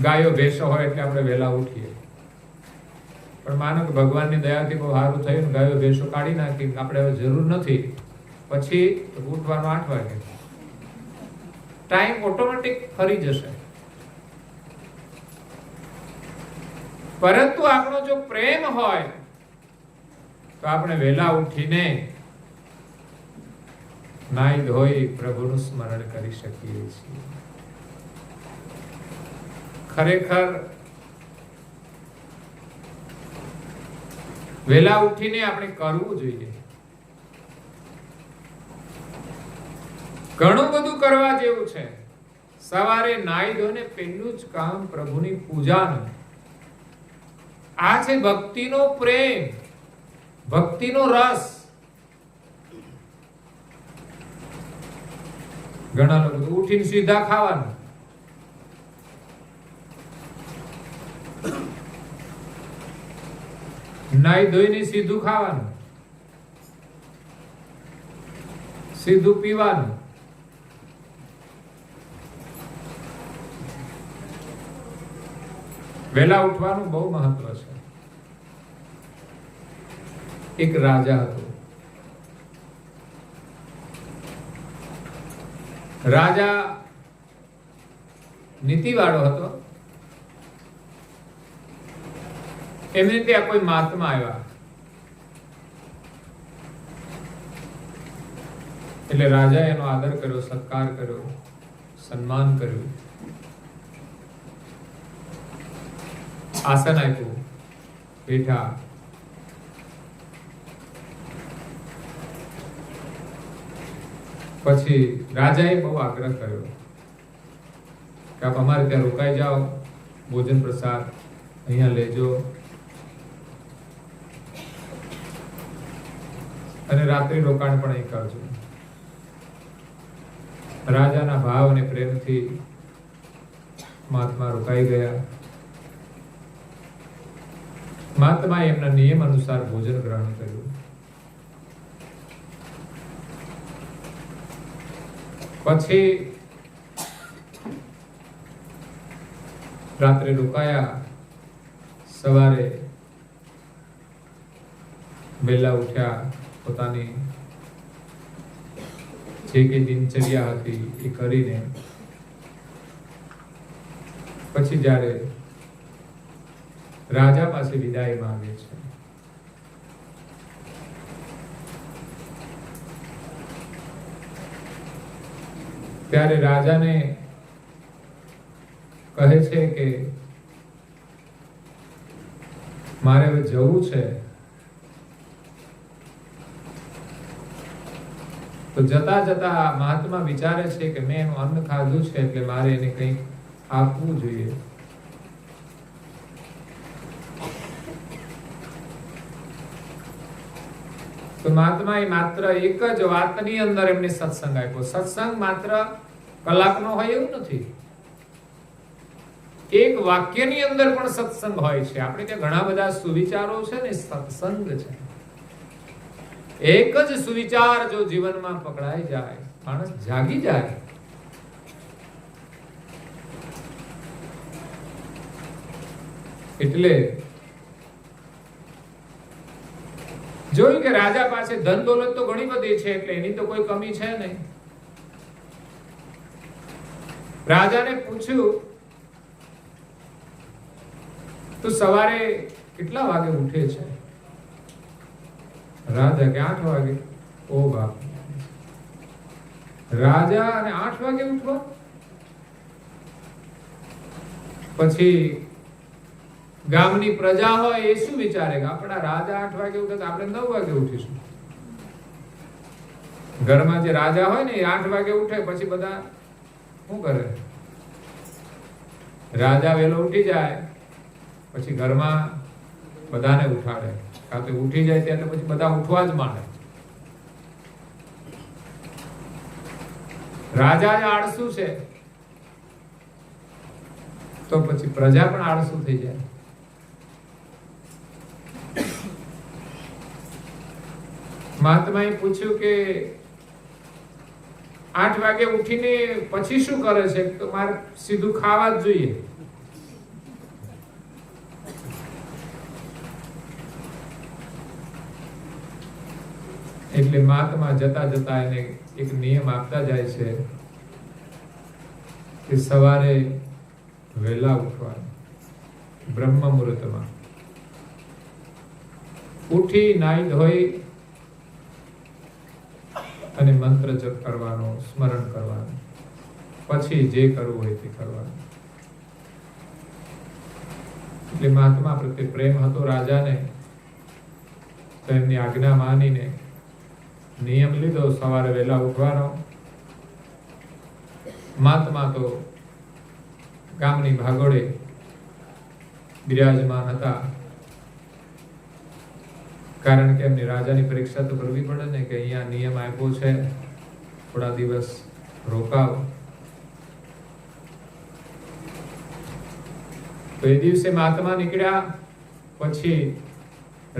B: ગાયો ભેંસો હોય એટલે આપણે વહેલા ઉઠીએ. પણ માનો કે ભગવાનની દયાથી બહુ સારું થયું ને ગાયો ભેંસો કાઢી નાખી, આપણે હવે જરૂર નથી, પછી ઉઠવાનો 8 વાગે. ટાઈમ ઓટોમેટિક ફરી જશે. પરંતુ આપણો જો પ્રેમ હોય તો આપણે વહેલા ઉઠીને નાઈ ધોઈ પ્રભુનું સ્મરણ કરી શકીએ છીએ. ખરેખર વહેલા ઉઠીને આપણે કરવું જોઈએ. ઘણું બધું કરવા જેવું છે. સવારે નાઈ ધોઈને પહેલું જ કામ પ્રભુની પૂજાનું. આ છે ભક્તિનો પ્રેમ, ભક્તિનો રસ. ઘણા લોકો ઉઠીને સીધા ખાવાનું. નાઈ ધોઈને સીધું ખાવાનું, સીધું પીવાનું. વહેલા ઉઠવાનું બહુ મહત્વ છે. એક રાજા હતો. રાજા નીતિવાળો હતો. એમને ત્યાં કોઈ મહાત્મા આવ્યા. એટલે રાજાએ એનો આદર કર્યો, સત્કાર કર્યો, સન્માન કર્યું, આસન આપ્યું, બેઠા. પછી રાજાએ બહુ આગ્રહ કર્યો કે આપ અમારે ત્યાં રોકાઈ જાઓ, ભોજન પ્રસાદ અહીંયા લેજો, અને રાત્રિ રોકાણ પણ અહીં કરજો. રાજાના ભાવ અને પ્રેમથી મહાત્મા રોકાઈ ગયા. મહાત્માએ એમના નિયમ અનુસાર ભોજન ગ્રહણ કર્યું. પછી રાત્રે રોકાયા. સવારે વહેલા ઉઠ્યા, પોતાની જે કઈ દિનચર્યા હતી એ કરીને પછી જ્યારે રાજા પાસે વિદાય માંગે છે, ત્યારે રાજાને કહે છે કે મારે હવે જવું છે. તો જતા જતા મહાત્મા વિચારે છે કે મેં એનું અન્ન ખાધું છે એટલે મારે એને કંઈક આપવું જોઈએ. તો મહાત્માએ માત્ર એક જ વાતની અંદર એમને સત્સંગ આપ્યો. સત્સંગ માત્ર કલાકનો હોય એવું નથી. એક વાક્યની અંદર પણ સત્સંગ હોય છે. આપણે ત્યાં ઘણા બધા સુવિચારો છે ને, સત્સંગ છે. એક જ સુવિચાર જો જીવનમાં પકડાઈ જાય, માણસ જાગી જાય. એટલે જોયું કે રાજા પાસે ધન દોલત તો ઘણી બધી છે, એટલે એની તો કોઈ કમી છે નહીં. રાજાને પૂછ્યું, તું સવારે કેટલા વાગે ઉઠે છે? રાજા કે 8 વાગે. ઓ બાપ, રાજા અને 8 વાગે ઉઠવા? પછી ગામની પ્રજા હોય એ શું વિચારે કે આપણા રાજા 8 વાગે ઉઠે તો આપણે 9 વાગે ઉઠીશું. ઘરમાં જે રાજા હોય ને એ 8 વાગે ઉઠે, પછી બધા શું કરે? રાજા વેલો ઉઠી જાય, પછી ઘરમાં બધાને ઉઠાડે. કાં તો ઉઠી જાય ત્યારે પછી બધા ઉઠવા જ માંડે. રાજા જ આળસુ છે તો પછી પ્રજા પણ આળસુ થઈ જાય. મહાત્માએ પૂછ્યું કે 8 વાગે ઉઠીને પછી શું કરે છે? તો મારે સીધું ખાવા જ જોઈએ. એટલે મહાત્મા જતા જતા એને એક નિયમ આપતા જાય છે કે સવારે વહેલા ઉઠવાનું, બ્રહ્મ મુહૂર્તમાં ઉઠી નાઈ ધોઈ અને મંત્ર જપ કરવાનો, સ્મરણ કરવાનું, પછી જે કરવું હોય તે કરવાનું. એટલે મહાત્મા પ્રત્યે પ્રેમ હતો રાજાને, તો એમની આજ્ઞા માનીને નિયમ લીધો સવારે વહેલા ઉઠવાનો. મહાત્મા તો ગામની ભાગોળે બિરાજમાન હતા, કારણ કે એમની રાજાની પરીક્ષા તો કરવી પડે ને, કે અહીંયા નિયમ આપ્યો છે, થોડા દિવસ રોકાવ. તો એ દિવસે મહાત્મા નીકળ્યા. પછી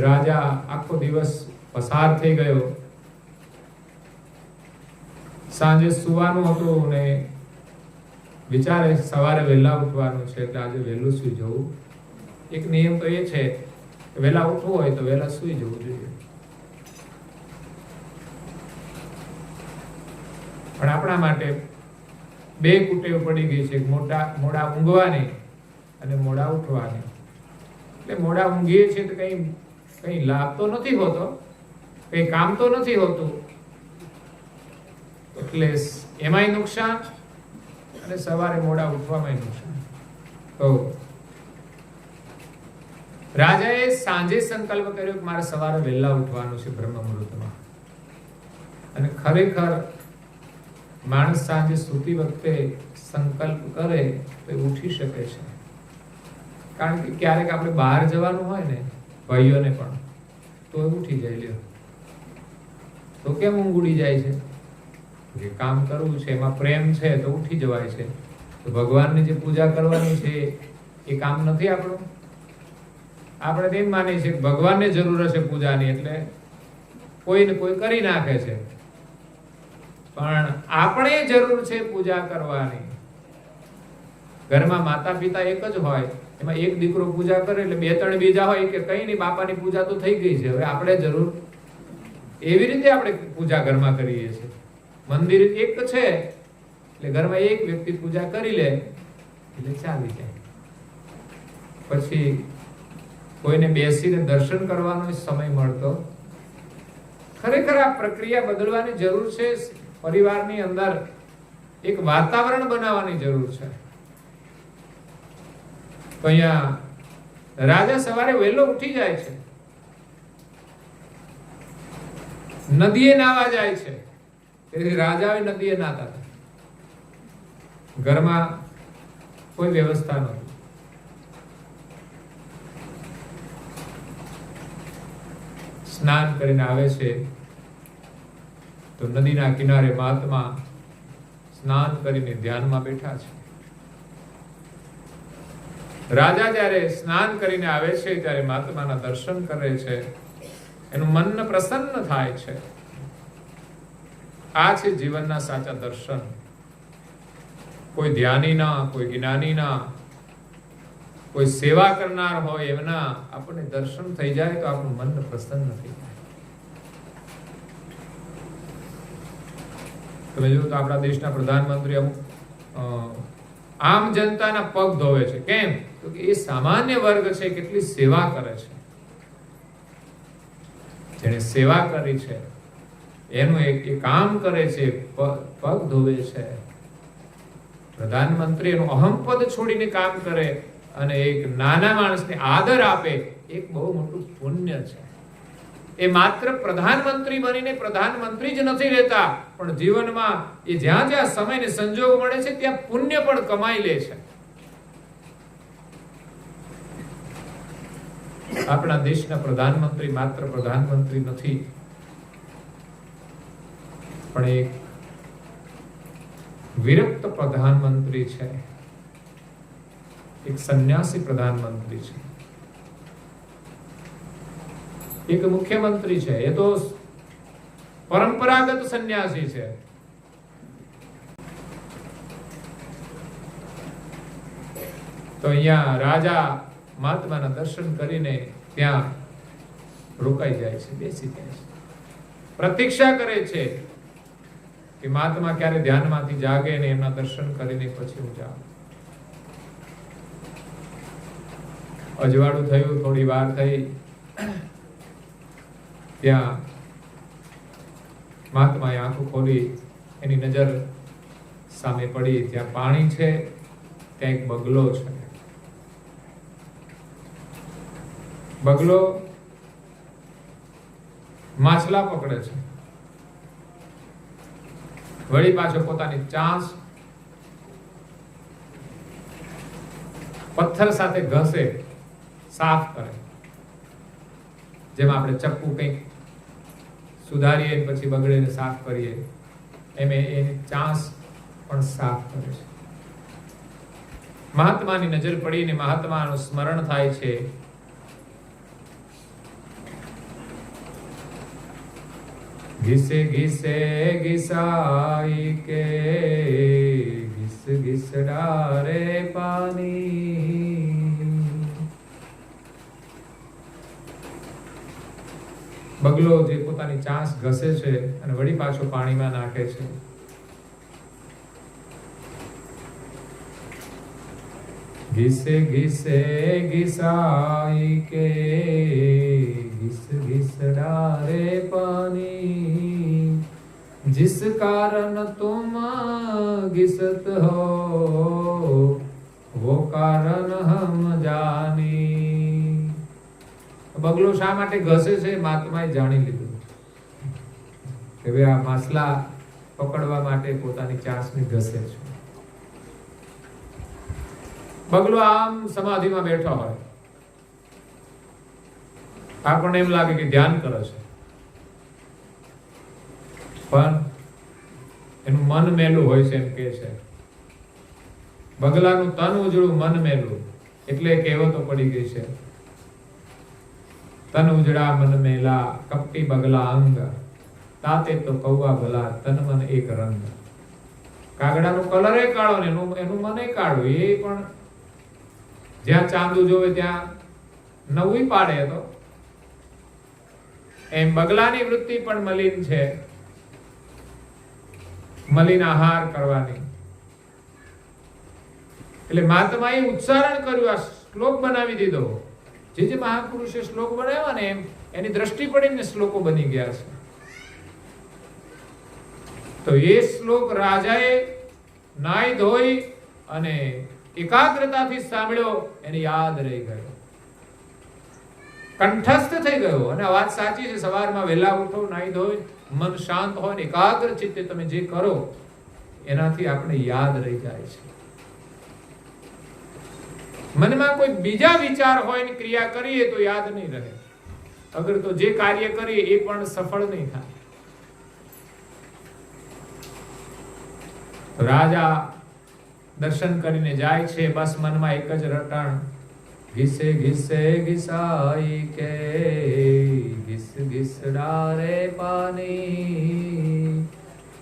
B: રાજા આખો દિવસ પસાર થઈ ગયો. સાંજે સુવાનું હતું ને વિચારે સવારે વહેલા ઉઠવાનું છે, એટલે આજે વહેલું સુઈ જવું. એક નિયમ તો એ છે કે વહેલા ઉઠવું હોય તો વહેલા સુઈ જવું જોઈએ. પણ આપણા માટે બે કુટેવ પડી ગઈ છે, મોડા ઊંઘવાની અને મોડા ઉઠવાની. એટલે મોડા ઊંઘીએ છીએ તો કઈ લાભ તો નથી હોતો, કઈ કામ તો નથી હોતું, એટલે એમાંય નુકસાન અને સવારે મોડા ઉઠવામાં નુકસાન. તો રાજાએ સાંજે સંકલ્પ કર્યો કે મારે સવારે વહેલા ઉઠવાનું છે બ્રહ્મ મુહૂર્તમાં. અને ખરેખર માણસ સાંજે સૂતી વખતે સંકલ્પ કરે તો ઉઠી શકે છે. કારણ કે ક્યારેક આપણે બહાર જવાનું હોય ને, ભાઈઓને પણ, તો ઉઠી જાય. લ્યો તો કેમ ઊંઘ ઉડી જાય છે? જે કામ કરવું છે એમાં પ્રેમ છે તો ઉઠી જવાય છે. તો ભગવાનની જે પૂજા કરવાની છે એ કામ નથી આપણું. આપણે તેમ માનીએ છીએ કે ભગવાનને જરૂર હશે પૂજાની, એટલે કોઈને કોઈ કરી નાખે છે. પણ આપણે જરૂર છે પૂજા કરવાની. ઘરમાં માતા પિતા એક જ હોય, એમાં એક દીકરો પૂજા કરે એટલે 2-3 બીજા હોય કે કઈ નહીં, બાપાની પૂજા તો થઈ ગઈ છે, હવે આપણે જરૂર. એવી રીતે આપણે પૂજા ઘરમાં કરીએ છીએ. મંદિર એક છે એટલે ઘરમાં એક વ્યક્તિ પૂજા કરી લે એટલે ચાલી જાય. પછી કોઈને બેસીને દર્શન કરવાનો સમય મળતો. ખરેખર આ પ્રક્રિયા બદલવાની જરૂર છે. પરિવારની અંદર એક વાતાવરણ બનાવવાની જરૂર છે. તો અહીંયા રાજા સવારે વહેલો ઉઠી જાય છે, નદીએ નાવા જાય છે. તેથી રાજાએ નદીએ નાતા હતા. ઘરમાં કોઈ વ્યવસ્થા નહોતી. સ્નાન કરીને આવે છે તો નદીના કિનારે મહાત્મા સ્નાન કરીને ધ્યાનમાં બેઠા છે. રાજા જ્યારે સ્નાન કરીને આવે છે ત્યારે મહાત્માના દર્શન કરે છે, એનું મન પ્રસન્ન થાય છે. આ છે જીવનના સાચા દર્શન. કોઈ ધ્યાનીના, કોઈ જ્ઞાનીના, કોઈ સેવા કરનાર હોય એમના આપણને દર્શન થઈ જાય તો આપણું મન પ્રસન્ન થઈ જાય. તમે જો તો આપણા દેશના પ્રધાનમંત્રી અમુક આમ જનતાના પગ ધોવે છે. કેમ? તો કે એ સામાન્ય વર્ગ છે, કેટલી સેવા કરે છે. જેને સેવા કરી છે એનું એક કામ કરે છે, પગ ધોવે છે. પ્રધાનમંત્રી એનું અહમપદ છોડીને કામ કરે અને એક નાના માણસને આદર આપે, એક બહુ મોટું પુણ્ય છે. એ માત્ર પ્રધાનમંત્રી બનીને પ્રધાનમંત્રી જ નથી રહેતા, પણ જીવનમાં એ જ્યાં જ્યાં સમય ને સંજોગ મળે છે ત્યાં પુણ્ય પણ કમાઈ લે છે. આપણા દેશના પ્રધાનમંત્રી માત્ર પ્રધાનમંત્રી નથી, પણ એક વિરક્ત પ્રધાનમંત્રી છે, એક સંન્યાસી પ્રધાનમંત્રી છે, એક મુખ્યમંત્રી છે. એ તો પરંપરાગત સંન્યાસી છે. તો અહીંયા રાજા મહાત્માના દર્શન કરીને ત્યાં રોકાઈ જાય છે, બેસી જાય છે, પ્રતીક્ષા કરે છે કે મહાત્મા ક્યારે ધ્યાનમાંથી જાગે ને એમના દર્શન કરીને પછી હું જાઉં. અજવાળું થયું, થોડી વાર થઈ, ત્યાં મહાત્માએ આંખો ખોલી, એની નજર સામે પડી, ત્યાં પાણી છે, ત્યાં એક બગલો છે. બગલો માછલા પકડે છે, વળી પાછો પોતાની ચાંચ પથ્થર સાથે ઘસે, સાફ કરે. જેમ આપણે ચપ્પુ કંઈક સુધારીએ પછી બગડે સાફ કરીએ, એમ એની ચાંચ પણ સાફ કરે છે. મહાત્માની નજર પડીને મહાત્માનું સ્મરણ થાય છે. ઘિસે ઘિસે ઘિસાઈ કે ઘિસ ઘિસ ડારે પાની. બગલો જે પોતાની ચાંચ ઘસે છે અને વળી પાછો પાણીમાં નાખે છે. ઘિસે ઘિસે ઘિસાઈ કે घिस घिस डारे पानी, जिस कारण तुम घिसत हो वो कारण हम जानी. બગલો શા માટે ઘસે છે? મહાત્માએ જાણી લીધું કે ભાઈ આ માછલા પકડવા માટે પોતાની ચાંચને ઘસે છે. બગલો આમ સમાધિમાં બેઠો હોય, આપણને એમ લાગે કે ધ્યાન કરે છે, પણ એનું મન મેલું હોય છે. એમ કે છે બગલાનું તન ઉજળું મન મેલું, એટલે કહેવતો પડી ગઈ છે, તન ઉજળા મન મેલા કપટી બગલા અંગ, તાતે તો કૌવા ભલા તન મન એક રંગ. કાગડાનો કલર એ કાળો ને એનું મન એ કાળું. એ પણ જ્યાં ચાંદુ જોવે ત્યાં નવું પાડે. તો એમ બગલાની વૃત્તિ પણ મલિન છે, મલિન આહાર કરવાની. એટલે મહાત્માએ ઉચ્ચારણ કર્યું, આ શ્લોક બનાવી દીધો. જે મહાપુરુષે શ્લોક બનાવ્યા ને એની દ્રષ્ટિ પડીને શ્લોકો બની ગયા છે. તો એ શ્લોક રાજાએ નાઈ ધોઈ અને એકાગ્રતાથી સાંભળ્યો, એને યાદ રહી ગયો, કંઠસ્થ થઈ ગયો. અને આ વાત સાચી છે, સવારમાં વહેલા ઉઠો, નાઈ ધોઈ, મન શાંત હોય ને એકાગ્ર ચિત્તે તમે જે કરો એનાથી આપણે યાદ રહી જાય છે. મનમાં કોઈ બીજા વિચાર હોય ને ક્રિયા કરીએ તો યાદ નહીં રહે. અગર તો જે કાર્ય કરીએ એ પણ સફળ નહીં થાય. રાજા દર્શન કરીને જાય છે, બસ મનમાં એક જ રટણ, ઘિસે ઘિસે ઘિસાઈ કે ઘિસ ઘિસ ડારે પાની,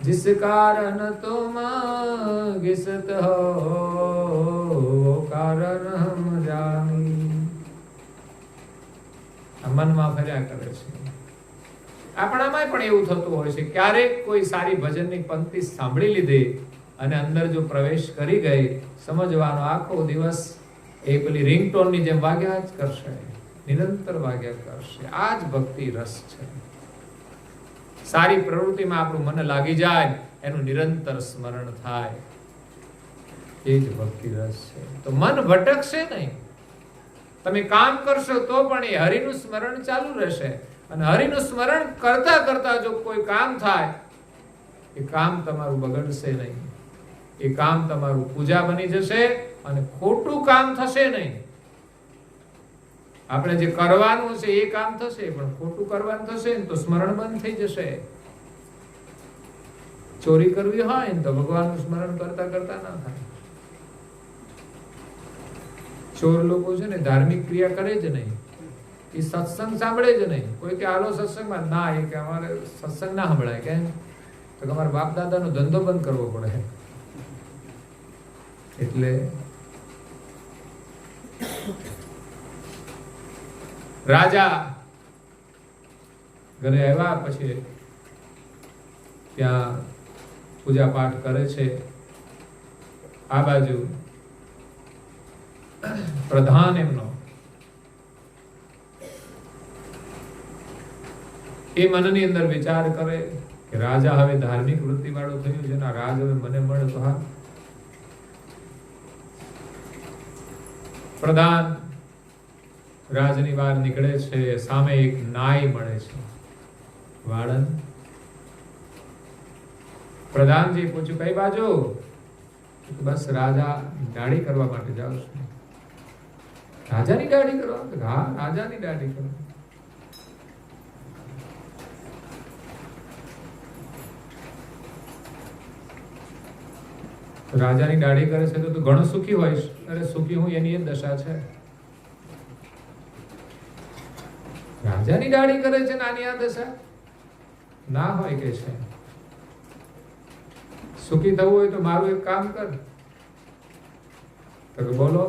B: जिस कारण तुम घिसत हो कारण हम जानी. મનમાં ફર્યા કરે છે. આપણામાં પણ એવું થતું હોય છે, ક્યારેક કોઈ સારી ભજનની પંક્તિ સાંભળી લીધી અને અંદર જો પ્રવેશ કરી ગઈ, સમજવાનો આખો દિવસ એ પેલી રિંગટોનની જેમ વાગ્યા જ કરશે, નિરંતર વાગ્યા કરશે. આ જ ભક્તિ રસ છે. સારી પ્રવૃત્તિમાં આપણું મન લાગી જાય, એનું નિરંતર સ્મરણ થાય, એ જ ભક્તિ રસ છે. તો મન ભટકશે નહીં. તમે કામ કરશો તો પણ એ હરિનું સ્મરણ ચાલુ રહેશે, અને હરિનું સ્મરણ કરતા કરતા જો કોઈ કામ થાય, એ કામ તમારું બગડશે નહીં. એ કામ તમારું પૂજા બની જશે અને ખોટું કામ થશે નહીં. આપણે જે કરવાનું છે એ કામ થશે, પણ ખોટું કરવાનું થશે ને તો સ્મરણ બંધ થઈ જશે. ચોરી કરવી હોય ને તો ભગવાનનું સ્મરણ કરતા કરતા ના થાય. ચોર લોકો છે ને ધાર્મિક ક્રિયા કરે જ નહીં, એ સત્સંગ સાંભળે જ નહીં. કોઈ કે આલો સત્સંગમાં, ના, એ કે અમારે સત્સંગ ના સંભળાય. કેમ? તો તમારા બાપ દાદાનો ધંધો બંધ કરવો પડે. એટલે રાજા ઘરે આવ્યા પછી ત્યાં પૂજા પાઠ કરે છે. આ બાજુ પ્રધાન એમનો એ મનની અંદર વિચાર કરે કે રાજા હવે ધાર્મિક વૃત્તિ વાળો થયો છે, ના રાજ હવે મને મળે તો હા. પ્રધાન રાજની બહાર નીકળે છે, સામે એક નાઈ મળે છે, વાળંદ. પ્રધાનજી પૂછ્યું, કઈ બાજુ? બસ રાજા દાઢી કરવા માટે જાઉં છું. રાજાની દાઢી કરવા? હા, રાજાની દાઢી કરવા. રાજાની દાઢી કરે છે તો તું ઘણો સુખી હોઈશ. અરે સુખી હું, એની એ દશા છે. રાજાની દાઢી કરે છે, નાની આ દશા ના હોય કે છે. સુખી થવું હોય તો મારું એક કામ કર. તો બોલો,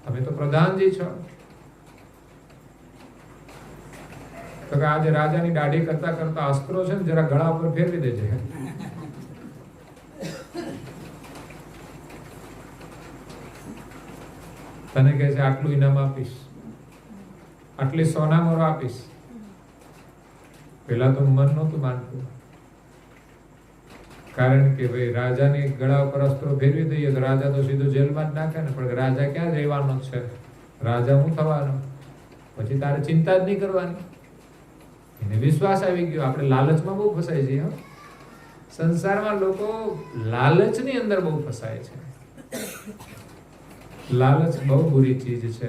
B: તમે તો પ્રધાનજી છો. તો કે આજે રાજાની દાઢી કરતા કરતા અસ્ત્રો છે ને જરા ગળા ઉપર ફેરવી દેજે. તને કહે છે આટલું ઇનામ આપીશ, આટલી સોના મોર આપીશ. પેલા તો મન નહોતું માનતું, કારણ કે ભાઈ રાજાની ગળા ઉપર અસ્ત્રો ફેરવી દઈએ તો રાજા તો સીધો જેલમાં જ નાખે ને. પણ રાજા ક્યાં રહેવાનો છે? રાજા હું થવાનો? પછી તારે ચિંતા જ નહીં કરવાની. એને વિશ્વાસ આવી ગયો. આપણે લાલચમાં બહુ ફસાય છે. સંસારમાં લોકો લાલચની અંદર બહુ ફસાય છે. લાલચ બહુ બુરી ચીજ છે.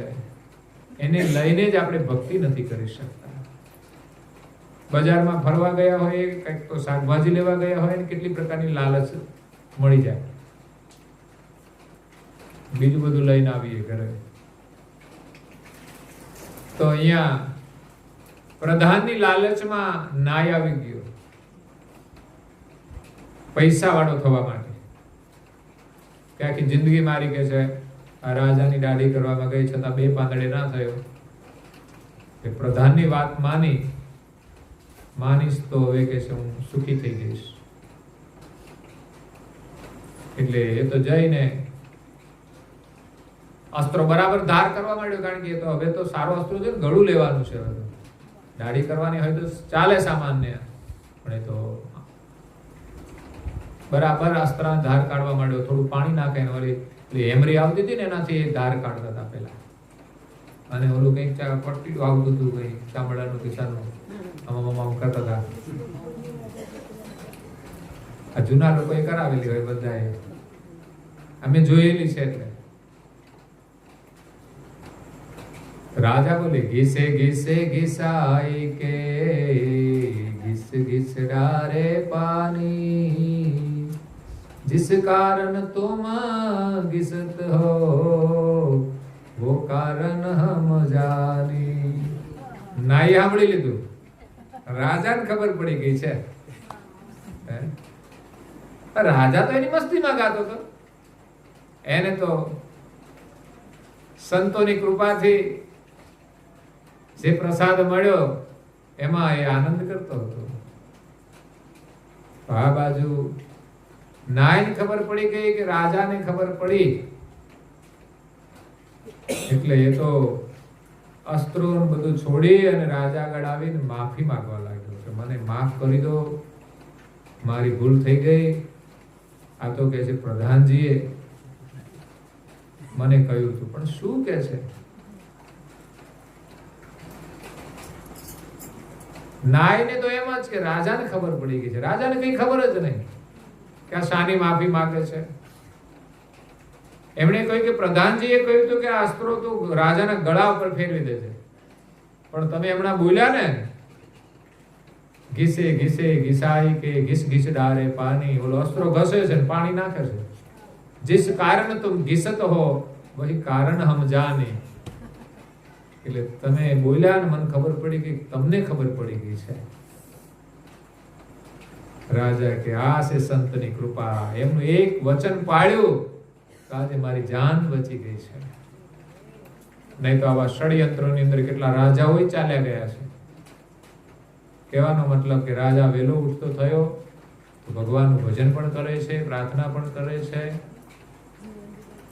B: એને લઈને જ આપણે ભક્તિ નથી કરી શકતા. બજારમાં ફરવા ગયા હોય, કંઈક તો શાકભાજી લેવા ગયા હોય, કેટલી પ્રકારની લાલચ મળી જાય. બીજું બધું લઈને આવીએ ઘરે. તો અહીંયા પ્રધાનની લાલચમાં નાય આવી ગયો, પૈસા વાળો થવા માટે. કે આખી જિંદગી મારી કે છે આ રાજાની દાઢી કરવામાં ગઈ છતાં 2 પાંદડે ના થયો. કે પ્રધાનની વાત માનીશ તો હવે કે છે હું સુખી થઈ જઈશ. એટલે એ તો જઈને અસ્ત્રો બરાબર ધાર કરવા માંડ્યો. કારણ કે એ તો હવે તો સારો અસ્ત્રો છે, ગળું લેવાનું છે. હવે દાઢી કરવાની હોય તો ચાલે સામાન્ય, પણ એ તો બરાબર અસ્ત્ર ધાર કાઢવા માંડ્યો. થોડું પાણી નાખે ને વળી હેમરી આવતી હતી ને એનાથી ધાર કાઢતા હતા પેલા. અને ઓલું કઈક પટ્ટી આવતું હતું, કઈ ચામડાનું કિસ્સાનું આમ કરતા હતા. આ જૂના લોકો એ કરાવેલી હોય બધાએ, અમે જોયેલી છે. એટલે राजा बोले घिसे घिसे घिसाई के घिस घिस डारे पानी, जिस कारण तुम घिसत हो वो कारण हम जानी। નાઈ સાંભળી લીધું, રાજાને ખબર પડી ગઈ છે। રાજા તો એની મસ્તીમાં ગાતો હતો, એને તો સંતોની કૃપાથી જે પ્રસાદ મળ્યો એમાં એ આનંદ કરતો હતો। આ બાજુ નાઈને ખબર પડી ગઈ કે રાજાને ખબર પડી, એટલે એ તો અસ્ત્રો બધું છોડી અને રાજા આગળ આવીને માફી માંગવા લાગ્યો કે મને માફ કરી દો, મારી ભૂલ થઈ ગઈ। આ તો કે છે પ્રધાનજીએ મને કહ્યું હતું, પણ શું કે છે? નાઈને તો એમ જ કે રાજાને ખબર પડી ગઈ છે, રાજાને કઈ ખબર જ નહીં કે આ શાની માફી માંગે છે। એમણે કહ્યું કે પ્રધાનજીએ કહ્યું હતું કે આ અસ્ત્રો તો રાજાના ગળા ઉપર ફેરવી દેજે, પણ તમે હમણાં બોલ્યા ને ઘીસે ઘીસે ઘિસાઈ કે ઘીસ ઘીસ ડારે પાણી, ઓલો અસ્ત્રો ઘસે છે ને પાણી નાખે છે। जिस कारण तुम घिसत हो वही कारण हम जाने, એટલે તમે બોલ્યા ને મને ખબર પડી કે તમને ખબર પડી ગઈ છે। રાજા કે આ છે સંતની કૃપા, એમનું એક વચન પાળ્યું તો આજે મારી જાન બચી ગઈ છે। નહીં તો આવા ષડયંત્રોની અંદર કેટલા રાજાઓ ચાલ્યા ગયા છે। કહેવાનો મતલબ કે રાજા વહેલો ઉઠતો થયો તો ભગવાનનું ભજન પણ કરે છે, પ્રાર્થના પણ કરે છે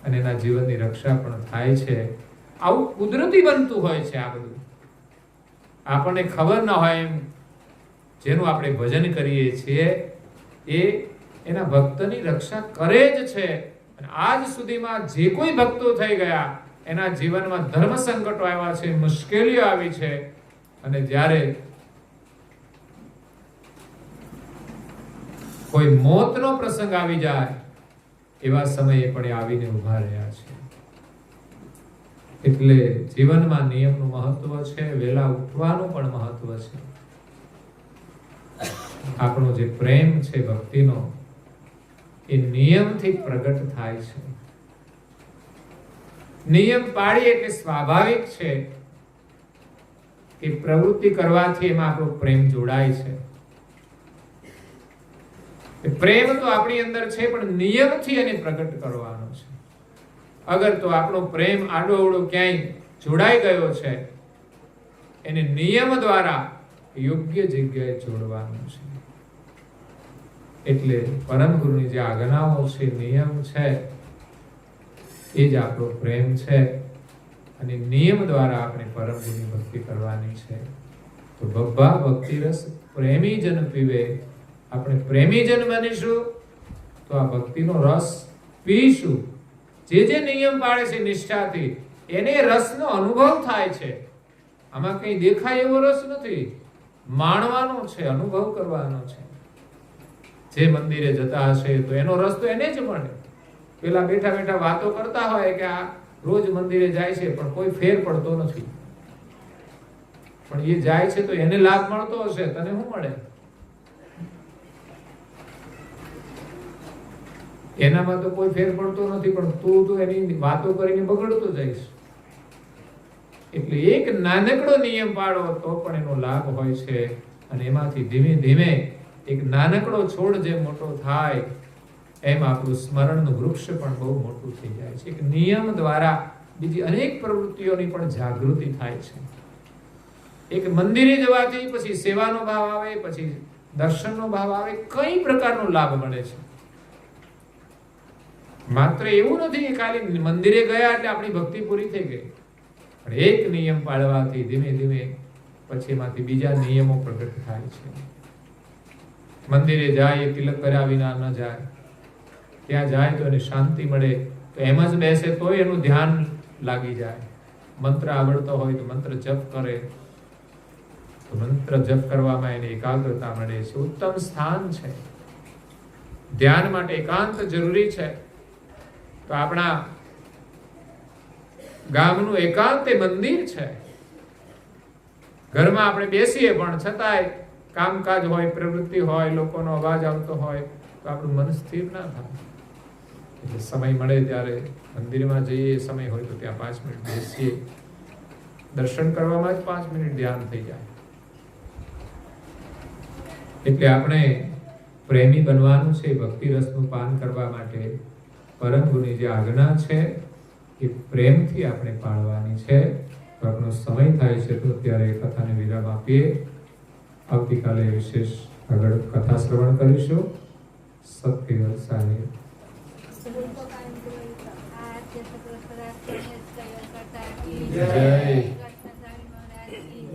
B: અને એના જીવનની રક્ષા પણ થાય છે। આવું કુદરતી બનતું હોય છે। આ બધું આપણને ખબર ન હોય એમ જેનું આપણે ભજન કરીએ છીએ એ એના ભક્તની રક્ષા કરે જ છે। અને આજ સુધીમાં જે કોઈ ભક્તો થઈ ગયા એના જીવનમાં ધર્મ સંકટો આવ્યા છે, મુશ્કેલીઓ આવી છે, અને જ્યારે કોઈ મોતનો પ્રસંગ આવી જાય એવા સમયે પણ આવીને ઉભા રહ્યા છે। એટલે જીવનમાં નિયમનું મહત્વ છે, વહેલા ઉઠવાનું પણ મહત્વ છે। આપણો જે પ્રેમ છે ભક્તિનો એ નિયમથી પ્રગટ થાય છે। નિયમ પાડીએ એટલે સ્વાભાવિક છે કે પ્રવૃત્તિ કરવાથી એમાં આપણો પ્રેમ જોડાય છે। પ્રેમ તો આપણી અંદર છે પણ નિયમથી એને પ્રગટ કરવાનો છે। અગર તો આપણો પ્રેમ આડો અવળો ક્યાંય જોડાઈ ગયો છે, એને નિયમ દ્વારા યોગ્ય જગ્યાએ જોડવાનો છે। એટલે પરમ ગુરુની જે આજ્ઞાઓ છે, નિયમ છે, એ જ આપણો પ્રેમ છે અને નિયમ દ્વારા આપણે પરમ ગુરુની ભક્તિ કરવાની છે। તો બબ્બા ભક્તિ રસ પ્રેમી જન પીવે, આપણે પ્રેમીજન બનીશું તો આ ભક્તિનો રસ પીશું। જે નિયમ પાળે છે નિષ્ઠાથી એને રસનો અનુભવ થાય છે। આમાં કઈ દેખાય એવો રસ નથી, માણવાનો છે, અનુભવ કરવાનો છે। જે મંદિરે જતા હશે તો એનો રસ તો એને જ મળે। પેલા બેઠા બેઠા વાતો કરતા હોય કે આ રોજ મંદિરે જાય છે પણ કોઈ ફેર પડતો નથી, પણ એ જાય છે તો એને લાભ મળતો હશે, તને શું મળે? એનામાં તો કોઈ ફેર પડતો નથી, પણ તું તો એની વાતો કરીને બગડતો જઈશ। એટલે એક નાનકડો નિયમ પાડો તો પણ એનો લાભ હોય છે, અને એમાંથી ધીમે ધીમે એક નાનકડો છોડ જે મોટો થાય એમ આપણું સ્મરણનું વૃક્ષ પણ બહુ મોટું થઈ જાય છે। એક નિયમ દ્વારા બીજી અનેક પ્રવૃત્તિઓની પણ જાગૃતિ થાય છે। એક મંદિરે જવાથી પછી સેવાનો ભાવ આવે, પછી દર્શનનો ભાવ આવે, કઈ પ્રકારનો લાભ મળે છે। માત્ર એવું નથી કે ખાલી મંદિરે ગયા એટલે આપણી ભક્તિ પૂરી થઈ ગઈ, પણ એક નિયમ પાળવાથી ધીમે ધીમે પછી એમાંથી બીજા નિયમો પ્રગટ થાય છે। મંદિરે જાય તિલક કર્યા વિના ન જાય, ત્યાં જાય તો એને શાંતિ મળે, તો એમ જ બેસે તો એનું ધ્યાન લાગી જાય। મંત્ર આવડતો હોય તો મંત્ર જપ કરે તો મંત્ર જપ કરવામાં એને એકાગ્રતા મળે છે। ઉત્તમ સ્થાન છે, ધ્યાન માટે એકાંત જરૂરી છે। તો આપણા ગામનું એકાંતે મંદિર છે. ઘરમાં આપણે બેસીએ પણ છતાંય કામકાજ હોય, પ્રવૃત્તિ હોય, લોકોનો અવાજ આવતો હોય તો આપણું મન સ્થિર ના થાય. એટલે સમય મળે ત્યારે મંદિરમાં જઈએ, સમય હોય તો ત્યાં 5 મિનિટ બેસીએ. દર્શન કરવામાં જ 5 મિનિટ ધ્યાન થઈ જાય. એટલે આપણે પ્રેમી બનવાનું છે. ભક્તિ રસનું પાન કરવા માટે પરમ ગુરુની જે આજ્ઞા છે એ પ્રેમથી આપણે પાળવાની છે. તો આપણો સમય થાય છે તો ત્યારે કથાને વિરામ આપીએ. આવતીકાલે વિશેષ આગળ કથા શ્રવણ કરીશું. સત્ય સાહેબ જય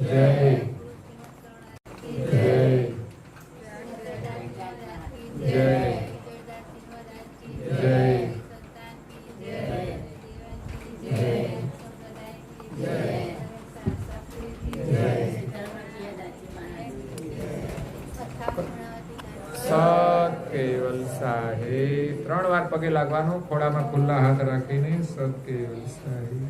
B: જય કેવલ સાહેબ 3 વાર પગે લાગવાનું, ખોળામાં ખુલ્લા હાથ રાખીને. સત્કેવલ સાહેબ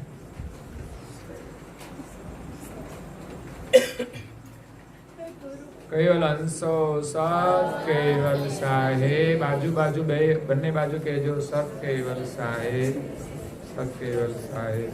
B: કેવલ અંશો. સત્કેવલ સાહેબ આજુબાજુ બંને બાજુ કહેજો. સત્કેવલ સાહેબ, સત્કેવલ સાહેબ.